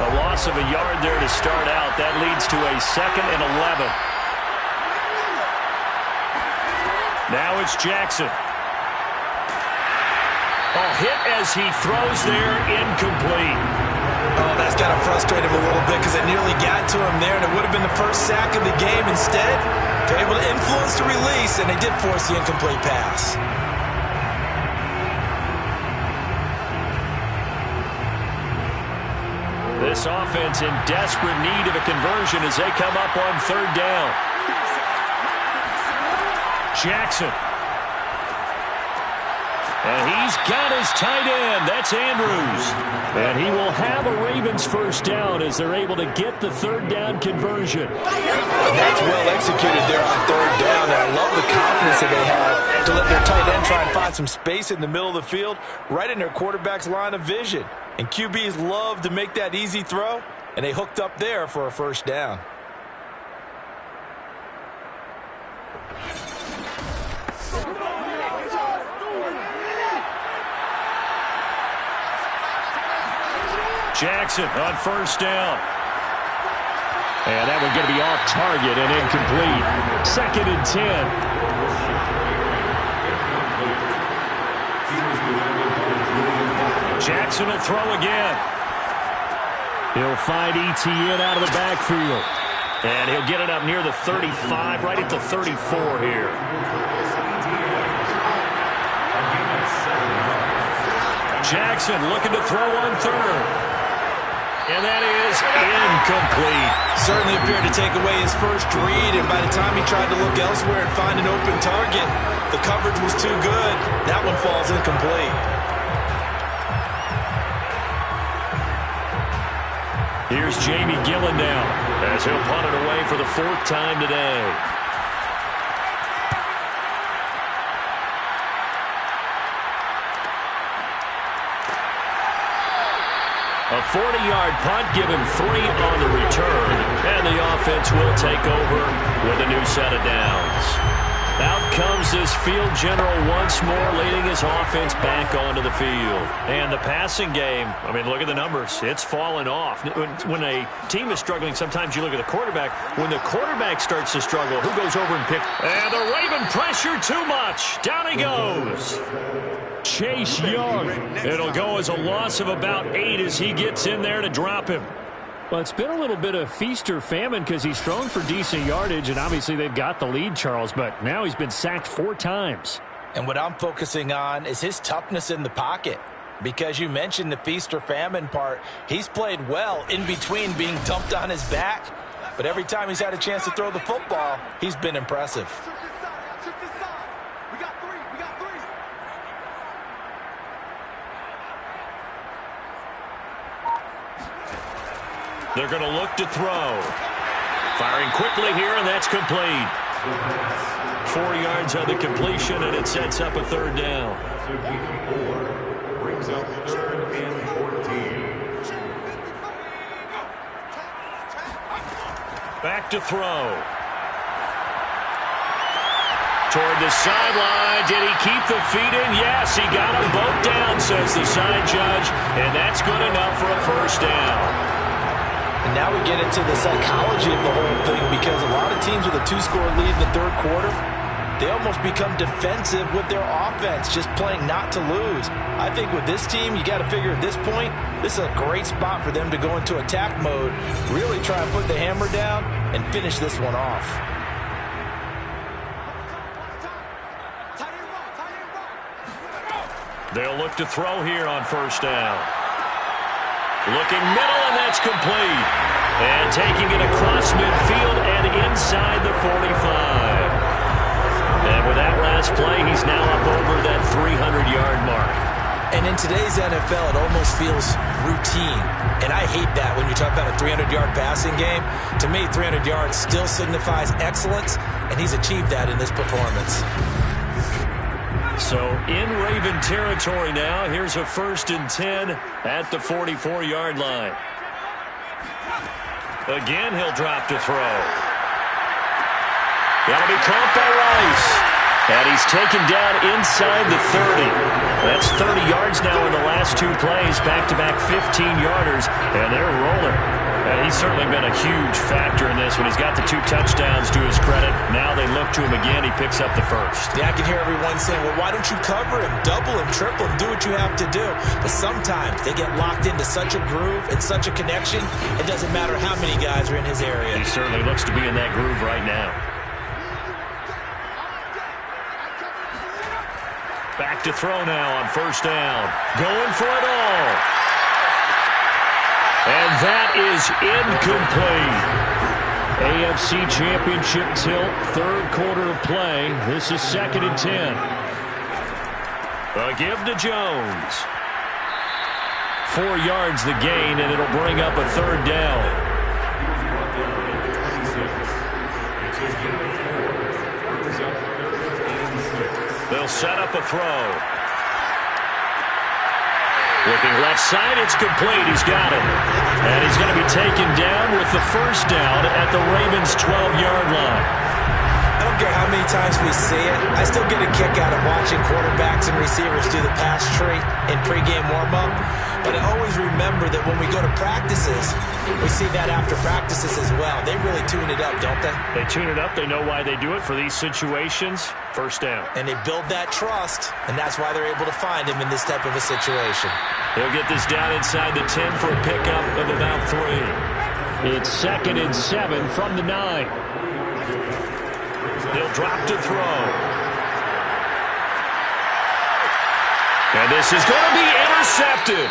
A loss of a yard there to start out. That leads to a 2nd and 11. Now it's Jackson. Oh, hit as he throws there, incomplete. Oh, that's got to frustrate him a little bit because it nearly got to him there, and it would have been the first sack of the game. Instead, they're able to influence the release, and they did force the incomplete pass. This offense in desperate need of a conversion as they come up on 3rd down. Jackson. And he's got his tight end. That's Andrews. And he will have a Ravens 1st down as they're able to get the 3rd down conversion. That's well executed there on 3rd down. And I love the confidence that they had to let their tight end try and find some space in the middle of the field, right in their quarterback's line of vision. And QBs love to make that easy throw, and they hooked up there for a 1st down. Jackson on 1st down. And that one going to be off target and incomplete. 2nd and 10. Jackson will throw again. He'll find ETN out of the backfield. And he'll get it up near the 35, right at the 34 here. Jackson looking to throw on 3rd. And that is incomplete. Certainly appeared to take away his first read, and by the time he tried to look elsewhere and find an open target, the coverage was too good. That one falls incomplete. Here's Jamie Gillen now as he'll punt it away for the 4th time today. A 40-yard punt, give him 3 on the return, and the offense will take over with a new set of downs. Out comes this field general once more, leading his offense back onto the field. And the passing game, I mean, look at the numbers. It's fallen off. When a team is struggling, sometimes you look at the quarterback. When the quarterback starts to struggle, who goes over and picks? And the Raven pressure too much. Down he goes. Chase Young. It'll go as a loss of about 8 as he gets in there to drop him. Well, it's been a little bit of feast or famine because he's thrown for decent yardage, and obviously they've got the lead, Charles, but now he's been sacked 4 times. And what I'm focusing on is his toughness in the pocket, because you mentioned the feast or famine part. He's played well in between being dumped on his back, but every time he's had a chance to throw the football, he's been impressive. They're going to look to throw. Firing quickly here, and that's complete. 4 yards on the completion, and it sets up a 3rd down. Brings up 3rd and 14. Back to throw. Toward the sideline. Did he keep the feet in? Yes, he got them both down, says the side judge, and that's good enough for a 1st down. And now we get into the psychology of the whole thing, because a lot of teams with a 2-score lead in the 3rd quarter, they almost become defensive with their offense, just playing not to lose. I think with this team, you got to figure at this point, this is a great spot for them to go into attack mode, really try and put the hammer down and finish this one off. They'll look to throw here on 1st down. Looking middle, and that's complete. And taking it across midfield and inside the 45. And with that last play, he's now up over that 300-yard mark. And in today's NFL, it almost feels routine. And I hate that when you talk about a 300-yard passing game. To me, 300 yards still signifies excellence, and he's achieved that in this performance. So in Raven territory now. Here's a 1st and 10 at the 44-yard line. Again, he'll drop to throw. That'll be caught by Rice. And he's taken down inside the 30. That's 30 yards now in the last 2 plays. Back-to-back 15-yarders. And they're rolling. And he's certainly been a huge factor in this when he's got the 2 touchdowns to his credit. Now they look to him again. He picks up the 1st. Yeah, I can hear everyone saying, well, why don't you cover him, double him, triple him, do what you have to do. But sometimes they get locked into such a groove and such a connection, it doesn't matter how many guys are in his area. He certainly looks to be in that groove right now. Back to throw now on 1st down. Going for it all. And that is incomplete. AFC Championship tilt, 3rd quarter of play. This is 2nd and 10. A give to Jones. 4 yards the gain, and it'll bring up a 3rd down. They'll set up a throw. Looking left side, it's complete. He's got it. And he's going to be taken down with the 1st down at the Ravens' 12-yard line. I don't care how many times we see it. I still get a kick out of watching quarterbacks and receivers do the pass tree in pregame warm-up. But I always remember that when we go to practices, we see that after practices as well. They really tune it up, don't they? They tune it up. They know why they do it for these situations. 1st down. And they build that trust, and that's why they're able to find him in this type of a situation. He'll get this down inside the 10 for a pickup of about 3. It's 2nd and 7 from the 9. He'll drop to throw. And this is going to be intercepted.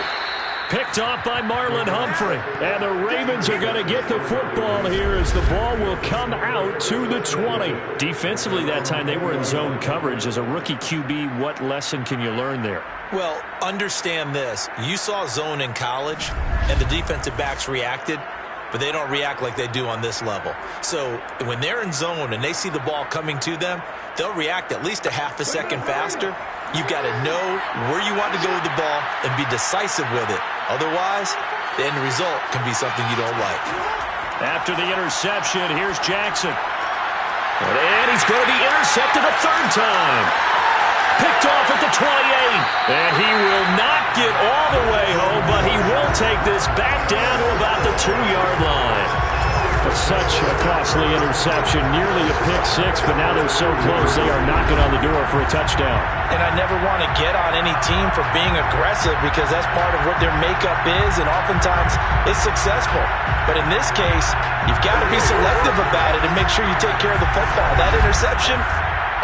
Picked off by Marlon Humphrey. And the Ravens are going to get the football here as the ball will come out to the 20. Defensively that time, they were in zone coverage. As a rookie QB, what lesson can you learn there? Well, understand this. You saw zone in college, and the defensive backs reacted, but they don't react like they do on this level. So when they're in zone and they see the ball coming to them, they'll react at least a half a second faster. You've got to know where you want to go with the ball and be decisive with it. Otherwise, the end result can be something you don't like. After the interception, here's Jackson. And he he's going to be intercepted a third time. Picked off at the 28. And he will not get all the way home, but he will take this back down to about the 2-yard line. Such a costly interception, nearly a pick six, but now they're so close they are knocking on the door for a touchdown. And I never want to get on any team for being aggressive because that's part of what their makeup is, and oftentimes it's successful. But in this case, you've got to be selective about it and make sure you take care of the football. That interception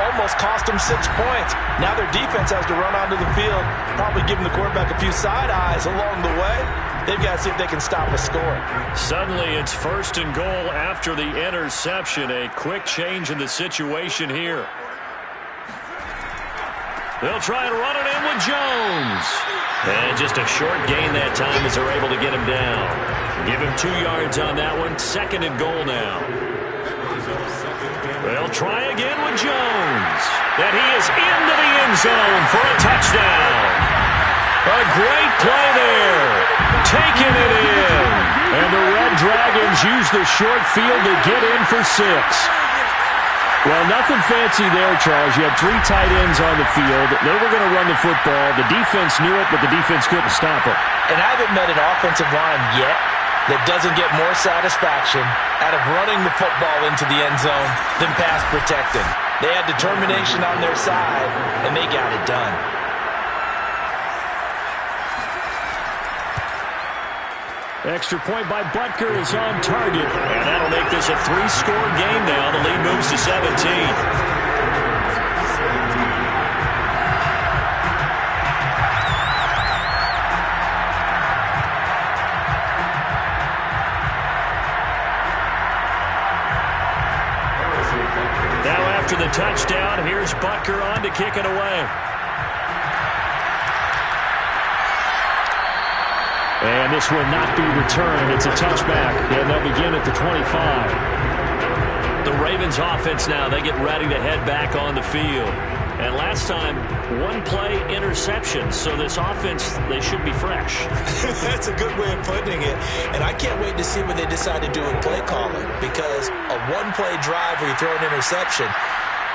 almost cost them 6 points. Now their defense has to run onto the field, probably giving the quarterback a few side eyes along the way. They've got to see if they can stop a score. Suddenly it's 1st and goal after the interception. A quick change in the situation here. They'll try and run it in with Jones. And just a short gain that time as they're able to get him down. Give him 2 yards on that one. 2nd and goal now. They'll try again with Jones. And he is into the end zone for a touchdown. A great play there. Taking it in. And the Red Dragons use the short field to get in for 6. Well, nothing fancy there, Charles. You had 3 tight ends on the field. They were going to run the football. The defense knew it, but the defense couldn't stop it. And I haven't met an offensive line yet that doesn't get more satisfaction out of running the football into the end zone than pass protecting. They had determination on their side, and they got it done. Extra point by Butker is on target. And that'll make this a 3-score game now. The lead moves to 17. After the touchdown, here's Butker on to kick it away. And this will not be returned. It's a touchback, and they'll begin at the 25. The Ravens offense now, they get ready to head back on the field. And last time, 1-play interception. So this offense, they should be fresh. That's a good way of putting it. And I can't wait to see what they decide to do with play calling. Because a 1-play drive where you throw an interception,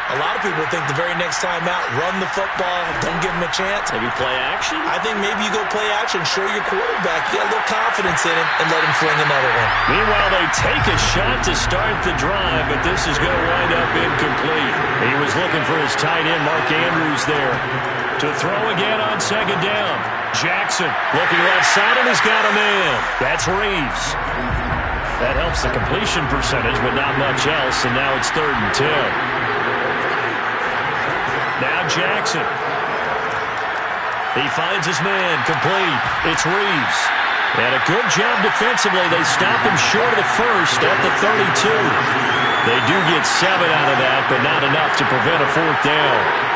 a lot of people think the very next time out, run the football, don't give them a chance. Maybe play action? I think maybe you go play action, show your quarterback, you got a little confidence in him, and let him fling another one. Meanwhile, they take a shot to start the drive, but this is going to wind up incomplete. He was looking for his tight end, Mark Andrews, there. To throw again on 2nd down. Jackson looking left side, and he's got him in. That's Reeves. That helps the completion percentage, but not much else, and now it's 3rd and 10. Now Jackson. He finds his man, complete. It's Reeves. And a good job defensively. They stop him short of the first at the 32. They do get 7 out of that, but not enough to prevent a 4th down.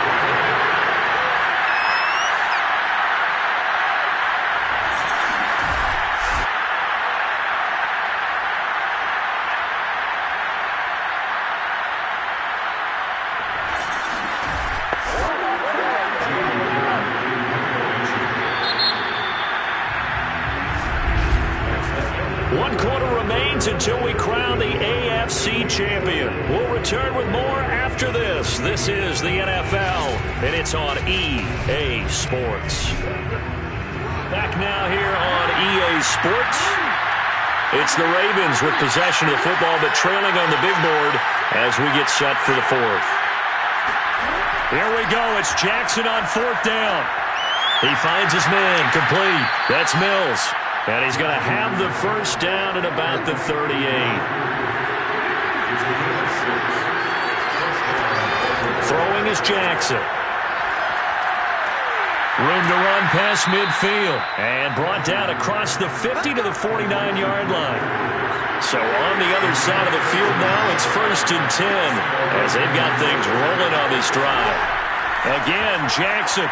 Until we crown the AFC champion. We'll return with more after this. This is the NFL, and it's on EA Sports. Back now here on EA Sports. It's the Ravens with possession of the football, but trailing on the big board as we get set for the 4th. Here we go. It's Jackson on 4th down. He finds his man, complete. That's Mills. And he's going to have the first down at about the 38. Throwing is Jackson. Room to run past midfield. And brought down across the 50 to the 49-yard line. So on the other side of the field now, it's 1st and 10 as they've got things rolling on this drive. Again, Jackson.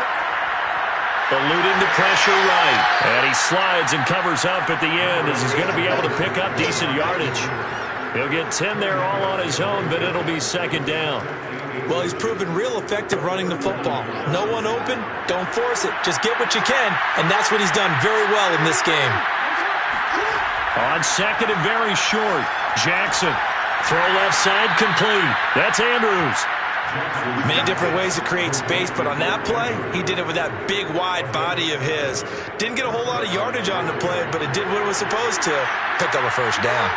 Eluding the pressure right. And he slides and covers up at the end as he's going to be able to pick up decent yardage. He'll get 10 there all on his own, but it'll be 2nd down. Well, he's proven real effective running the football. No one open, don't force it. Just get what you can, and that's what he's done very well in this game. On 2nd and very short, Jackson. Throw left side complete. That's Andrews. Many different ways to create space, but on that play, he did it with that big, wide body of his. Didn't get a whole lot of yardage on the play, but it did what it was supposed to. Picked up a first down.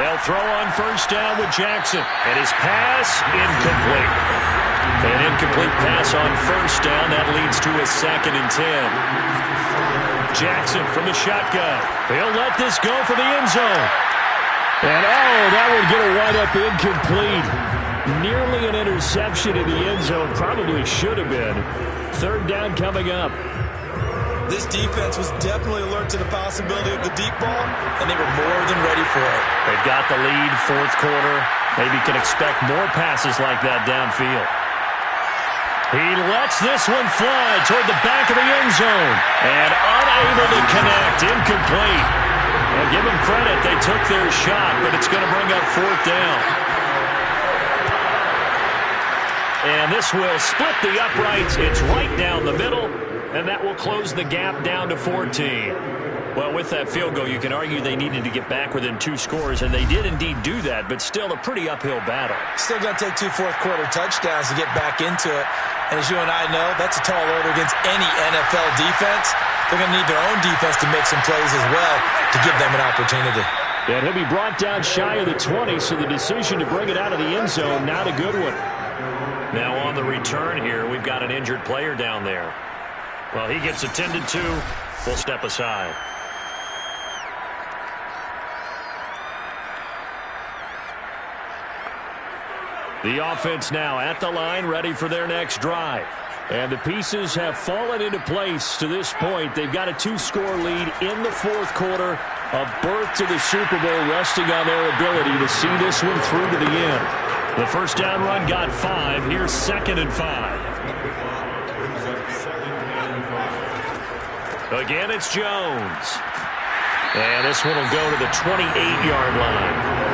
They'll throw on first down with Jackson. And his pass, incomplete. An incomplete pass on first down. That leads to a 2nd and 10. Jackson from the shotgun. He'll let this go for the end zone. And, that would get a wind-up incomplete. Nearly an interception in the end zone. Probably should have been. 3rd down coming up. This defense was definitely alert to the possibility of the deep ball, and they were more than ready for it. They've got the lead, 4th quarter. Maybe can expect more passes like that downfield. He lets this one fly toward the back of the end zone. And unable to connect. Incomplete. Well, give them credit. They took their shot, but it's going to bring up 4th down. And this will split the uprights. It's right down the middle, and that will close the gap down to 14. Well, with that field goal, you can argue they needed to get back within 2 scores, and they did indeed do that, but still a pretty uphill battle. Still going to take 2 fourth-quarter touchdowns to get back into it. And as you and I know, that's a tall order against any NFL defense. They're going to need their own defense to make some plays as well to give them an opportunity. And he'll be brought down shy of the 20, so the decision to bring it out of the end zone, not a good one. Now on the return here, we've got an injured player down there. Well, he gets attended to. We'll step aside. The offense now at the line, ready for their next drive. And the pieces have fallen into place to this point. They've got a 2-score lead in the 4th quarter. A berth to the Super Bowl resting on their ability to see this one through to the end. The first down run got 5. Here's 2nd and 5. Again, it's Jones. And this one will go to the 28-yard line.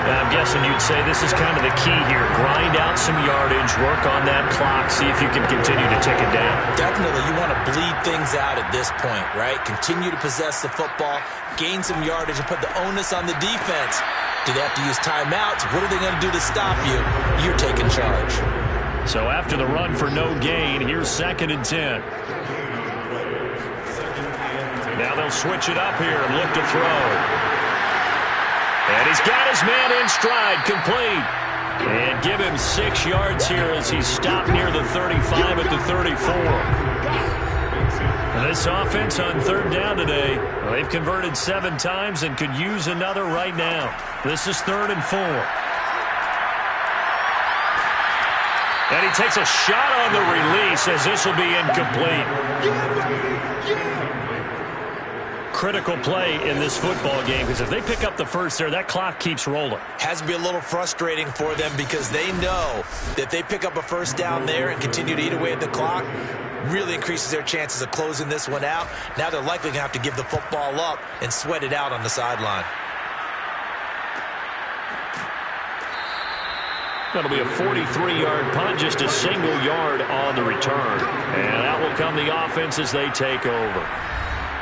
Now, I'm guessing you'd say this is kind of the key here. Grind out some yardage, work on that clock, see if you can continue to tick it down. Definitely. You want to bleed things out at this point, right? Continue to possess the football, gain some yardage, and put the onus on the defense. Do they have to use timeouts? What are they going to do to stop you? You're taking charge. So after the run for no gain, here's 2nd and 10. Now they'll switch it up here and look to throw. And he's got his man in stride, complete. And give him 6 yards here as he's stopped near the 35 at the 34. And this offense on 3rd down today, well, they've converted 7 times and could use another right now. This is 3rd and 4. And he takes a shot on the release as this will be incomplete. Critical play in this football game because if they pick up the first there, that clock keeps rolling. Has to be a little frustrating for them because they know that if they pick up a first down there and continue to eat away at the clock, really increases their chances of closing this one out. Now they're likely going to have to give the football up and sweat it out on the sideline. That'll be a 43-yard punt, just a single yard on the return. And out will come the offense as they take over.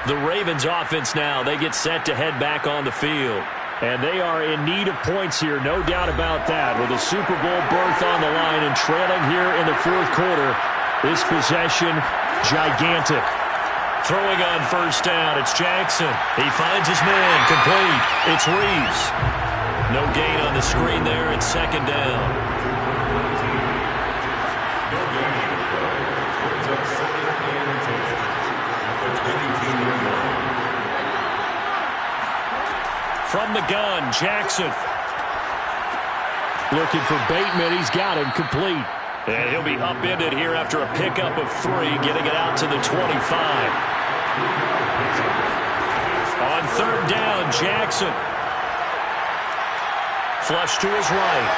The Ravens offense now, they get set to head back on the field. And they are in need of points here, no doubt about that. With a Super Bowl berth on the line and trailing here in the 4th quarter, this possession, gigantic. Throwing on first down, it's Jackson. He finds his man, complete. It's Reeves. No gain on the screen there, it's 2nd down. From the gun, Jackson. Looking for Bateman. He's got him complete. And he'll be upended here after a pickup of 3, getting it out to the 25. On 3rd down, Jackson. Flush to his right.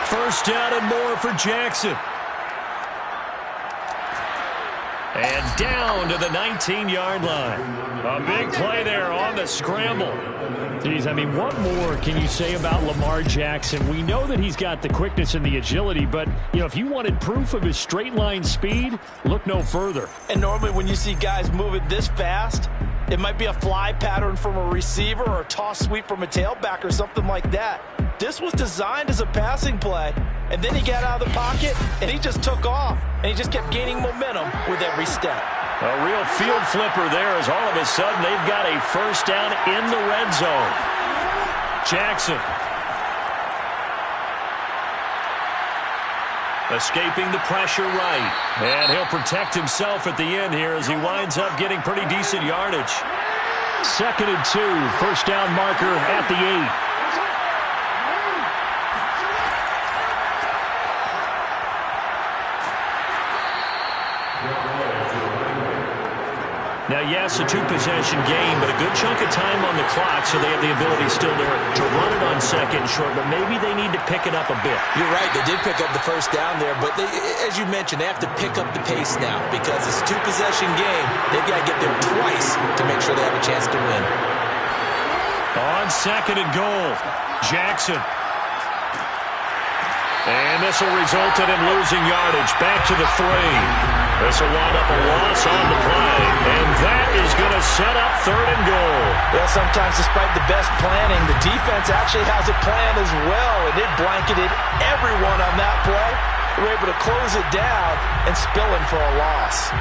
First down and more for Jackson. And down to the 19-yard line. A big play there on the scramble. Geez, I mean, what more can you say about Lamar Jackson? We know that he's got the quickness and the agility, but, you know, if you wanted proof of his straight line speed, look no further. And normally when you see guys moving this fast, It might be a fly pattern from a receiver or a toss sweep from a tailback or something like that. This was designed as a passing play, and then he got out of the pocket, and he just took off, and he just kept gaining momentum with every step. A real field flipper there as all of a sudden they've got a first down in the red zone. Jackson. Escaping the pressure right. And he'll protect himself at the end here as he winds up getting pretty decent yardage. 2nd and 2. First down marker at the 8. Now, yes, a 2-possession game, but a good chunk of time on the clock, so they have the ability still to run it on 2nd and short, but maybe they need to pick it up a bit. You're right. They did pick up the first down there, but as you mentioned, they have to pick up the pace now because it's a 2-possession game. They've got to get there twice to make sure they have a chance to win. On 2nd and goal, Jackson. And this will result in him losing yardage. Back to the 3. This will wind up a loss on the play. And that is going to set up 3rd and goal. Well, sometimes despite the best planning, the defense actually has a plan as well. And it blanketed everyone on that play. They were able to close it down and spill in for a loss.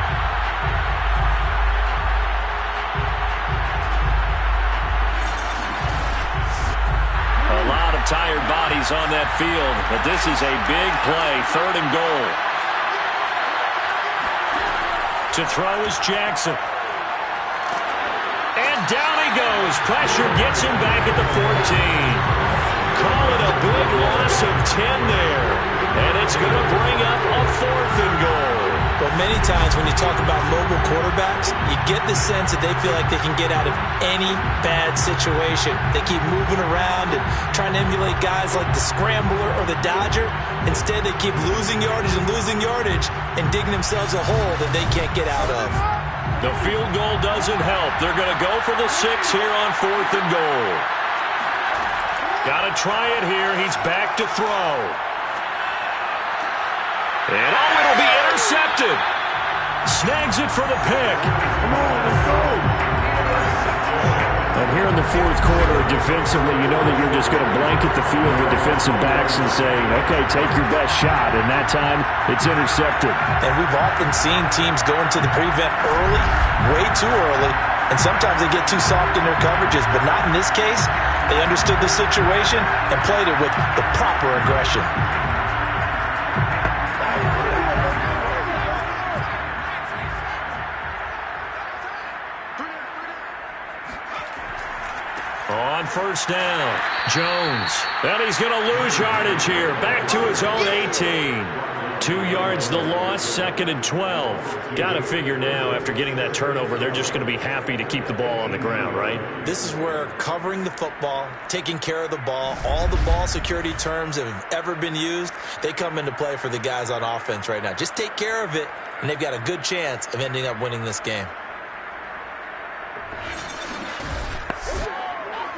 A lot of tired bodies on that field, but this is a big play. 3rd and goal. To throw is Jackson. And down he goes. Pressure gets him back at the 14. Call it a big loss of 10 there. And it's going to bring up a 4th and goal. But many times when you talk about mobile quarterbacks, you get the sense that they feel like they can get out of any bad situation. They keep moving around and trying to emulate guys like the Scrambler or the Dodger. Instead, they keep losing yardage and digging themselves a hole that they can't get out of. The field goal doesn't help. They're going to go for the 6 here on 4th and goal. Got to try it here. He's back to throw. And it'll be intercepted. Snags it for the pick. Come on, let's go. And here in the 4th quarter, defensively, you know that you're just going to blanket the field with defensive backs and say, okay, take your best shot. And that time, it's intercepted. And we've often seen teams go into the prevent early, way too early, and sometimes they get too soft in their coverages, but not in this case. They understood the situation and played it with the proper aggression. On first down, Jones. And he's going to lose yardage here. Back to his own 18. 2 yards the loss, 2nd and 12. Got to figure now, after getting that turnover, they're just going to be happy to keep the ball on the ground, right? This is where covering the football, taking care of the ball, all the ball security terms that have ever been used, they come into play for the guys on offense right now. Just take care of it, and they've got a good chance of ending up winning this game.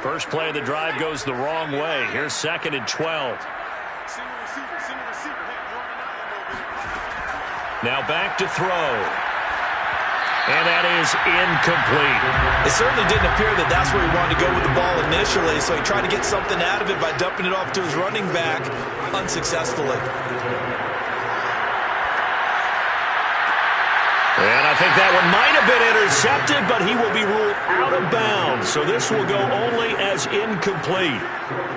First play of the drive goes the wrong way. Here's 2nd and 12. Now back to throw. And that is incomplete. It certainly didn't appear that that's where he wanted to go with the ball initially, so he tried to get something out of it by dumping it off to his running back unsuccessfully. And I think that one might have been intercepted, but he will be ruled out of bounds. So this will go only as incomplete.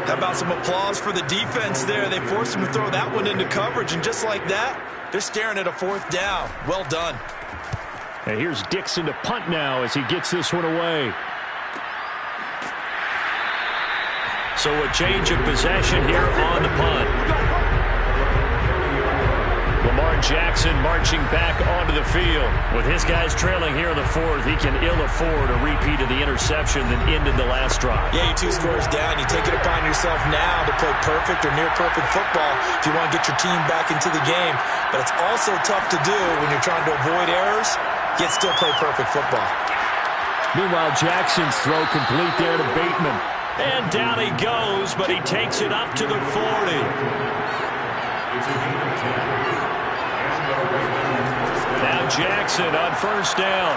How about some applause for the defense there? They forced him to throw that one into coverage, and just like that, they're staring at a 4th down. Well done. And here's Dixon to punt now as he gets this one away. So a change of possession here on the punt. Lamar Jackson marching back onto the field. With his guys trailing here in the 4th, he can ill afford a repeat of the interception that ended the last drive. Yeah, you're 2 scores down. You take it upon yourself now to play perfect or near-perfect football if you want to get your team back into the game. But it's also tough to do when you're trying to avoid errors, yet still play perfect football. Meanwhile, Jackson's throw complete there to Bateman. And down he goes, but he takes it up to the 40. Now Jackson on first down.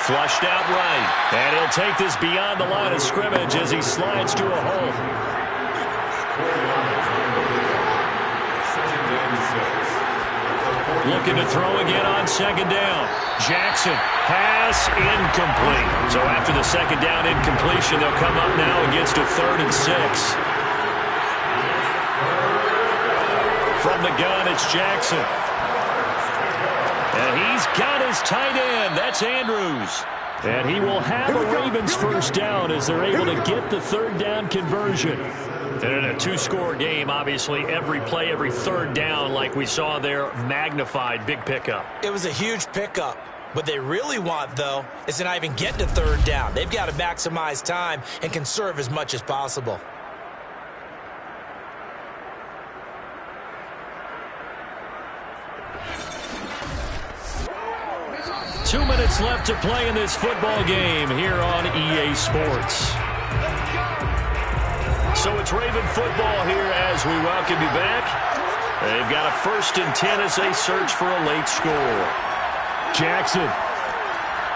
Flushed out right. And he'll take this beyond the line of scrimmage as he slides to a hole. Looking to throw again on second down. Jackson, pass incomplete. So after the second down incompletion, they'll come up now against a 3rd and 6. From the gun, it's Jackson. And he's got his tight end. That's Andrews. And he will have a Ravens first down as they're able to get the 3rd down conversion. And in a 2-score game, obviously, every play, every 3rd down, like we saw there, magnified. Big pickup. It was a huge pickup. What they really want, though, is to not even get to 3rd down. They've got to maximize time and conserve as much as possible. Two minutes left to play in this football game here on EA Sports. So it's Raven football here as we welcome you back. They've got a 1st and 10 as they search for a late score. Jackson.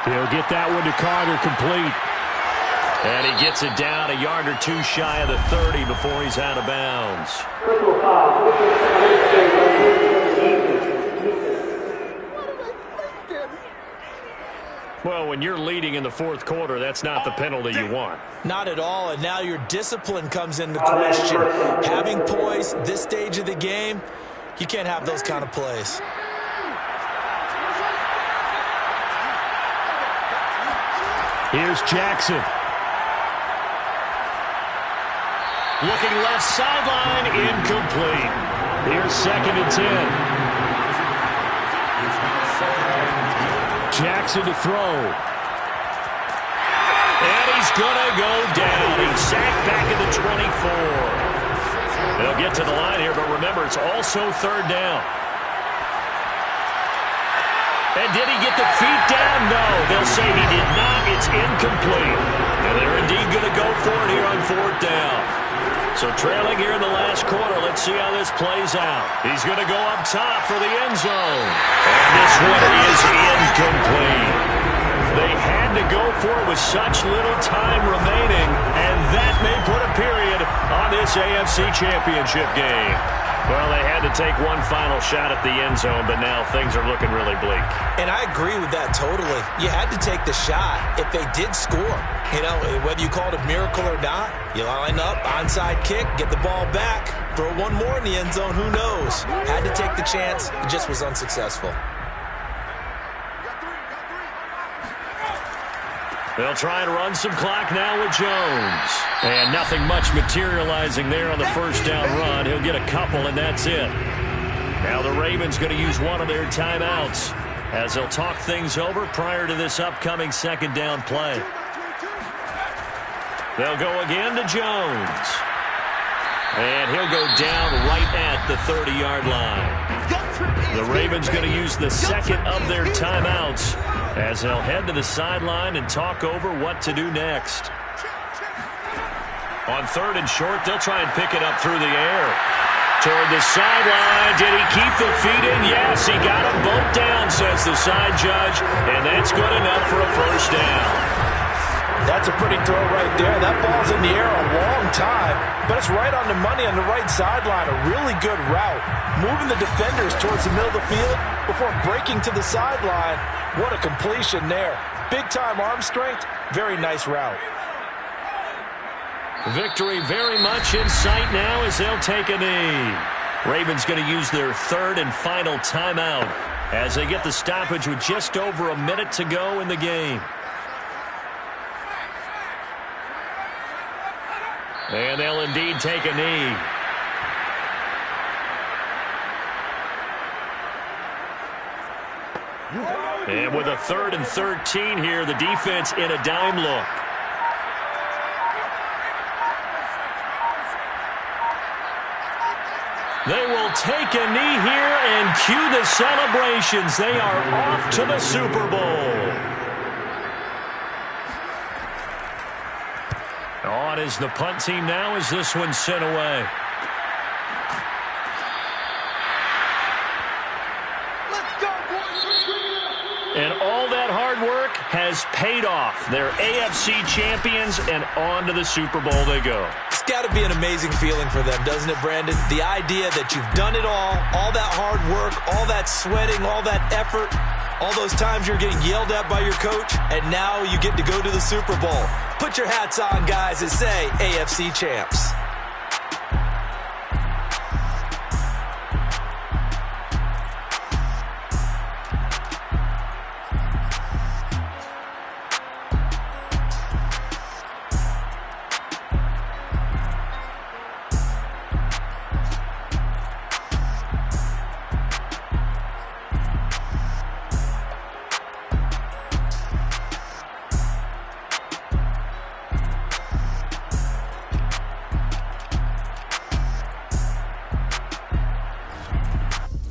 He'll get that one to Carter complete. And he gets it down a yard or 2 shy of the 30 before he's out of bounds. Well, when you're leading in the 4th quarter, that's not the penalty you want. Not at all, and now your discipline comes into question. Having poise this stage of the game, you can't have those kind of plays. Here's Jackson. Looking left sideline, incomplete. Here's 2nd and 10. Jackson to throw. And he's going to go down. He's sacked back at the 24. They'll get to the line here, but remember, it's also 3rd down. And did he get the feet down? No, they'll say he did not. It's incomplete. And they're indeed going to go for it here on 4th down. So trailing here in the last quarter, let's see how this plays out. He's going to go up top for the end zone. And this one is incomplete. They had to go for it with such little time remaining, and that may put a period on this AFC Championship game. Well, they had to take one final shot at the end zone, but now things are looking really bleak. And I agree with that totally. You had to take the shot if they did score. You know, whether you call it a miracle or not, you line up, onside kick, get the ball back, throw one more in the end zone, who knows? Had to take the chance, it just was unsuccessful. They'll try and run some clock now with Jones. And nothing much materializing there on the 1st down run. He'll get a couple, and that's it. Now the Ravens going to use one of their timeouts as they'll talk things over prior to this upcoming 2nd down play. They'll go again to Jones. And he'll go down right at the 30-yard line. The Ravens going to use the 2nd of their timeouts as they'll head to the sideline and talk over what to do next. On 3rd and short, they'll try and pick it up through the air. Toward the sideline. Did he keep the feet in? Yes, he got them both down, says the side judge. And that's good enough for a 1st down. That's a pretty throw right there. That ball's in the air a long time, but it's right on the money on the right sideline. A really good route. Moving the defenders towards the middle of the field before breaking to the sideline. What a completion there. Big-time arm strength. Very nice route. Victory very much in sight now as they'll take a knee. Ravens going to use their 3rd and final timeout as they get the stoppage with just over a minute to go in the game. And they'll indeed take a knee. And with a 3rd and 13 here, the defense in a dime look. They will take a knee here and cue the celebrations. They are off to the Super Bowl. On is the punt team now as this one's sent away. And all that hard work has paid off. They're AFC champions, and on to the Super Bowl they go. It's got to be an amazing feeling for them, doesn't it, Brandon? The idea that you've done it all that hard work, all that sweating, all that effort, all those times you're getting yelled at by your coach, and now you get to go to the Super Bowl. Put your hats on, guys, and say AFC champs.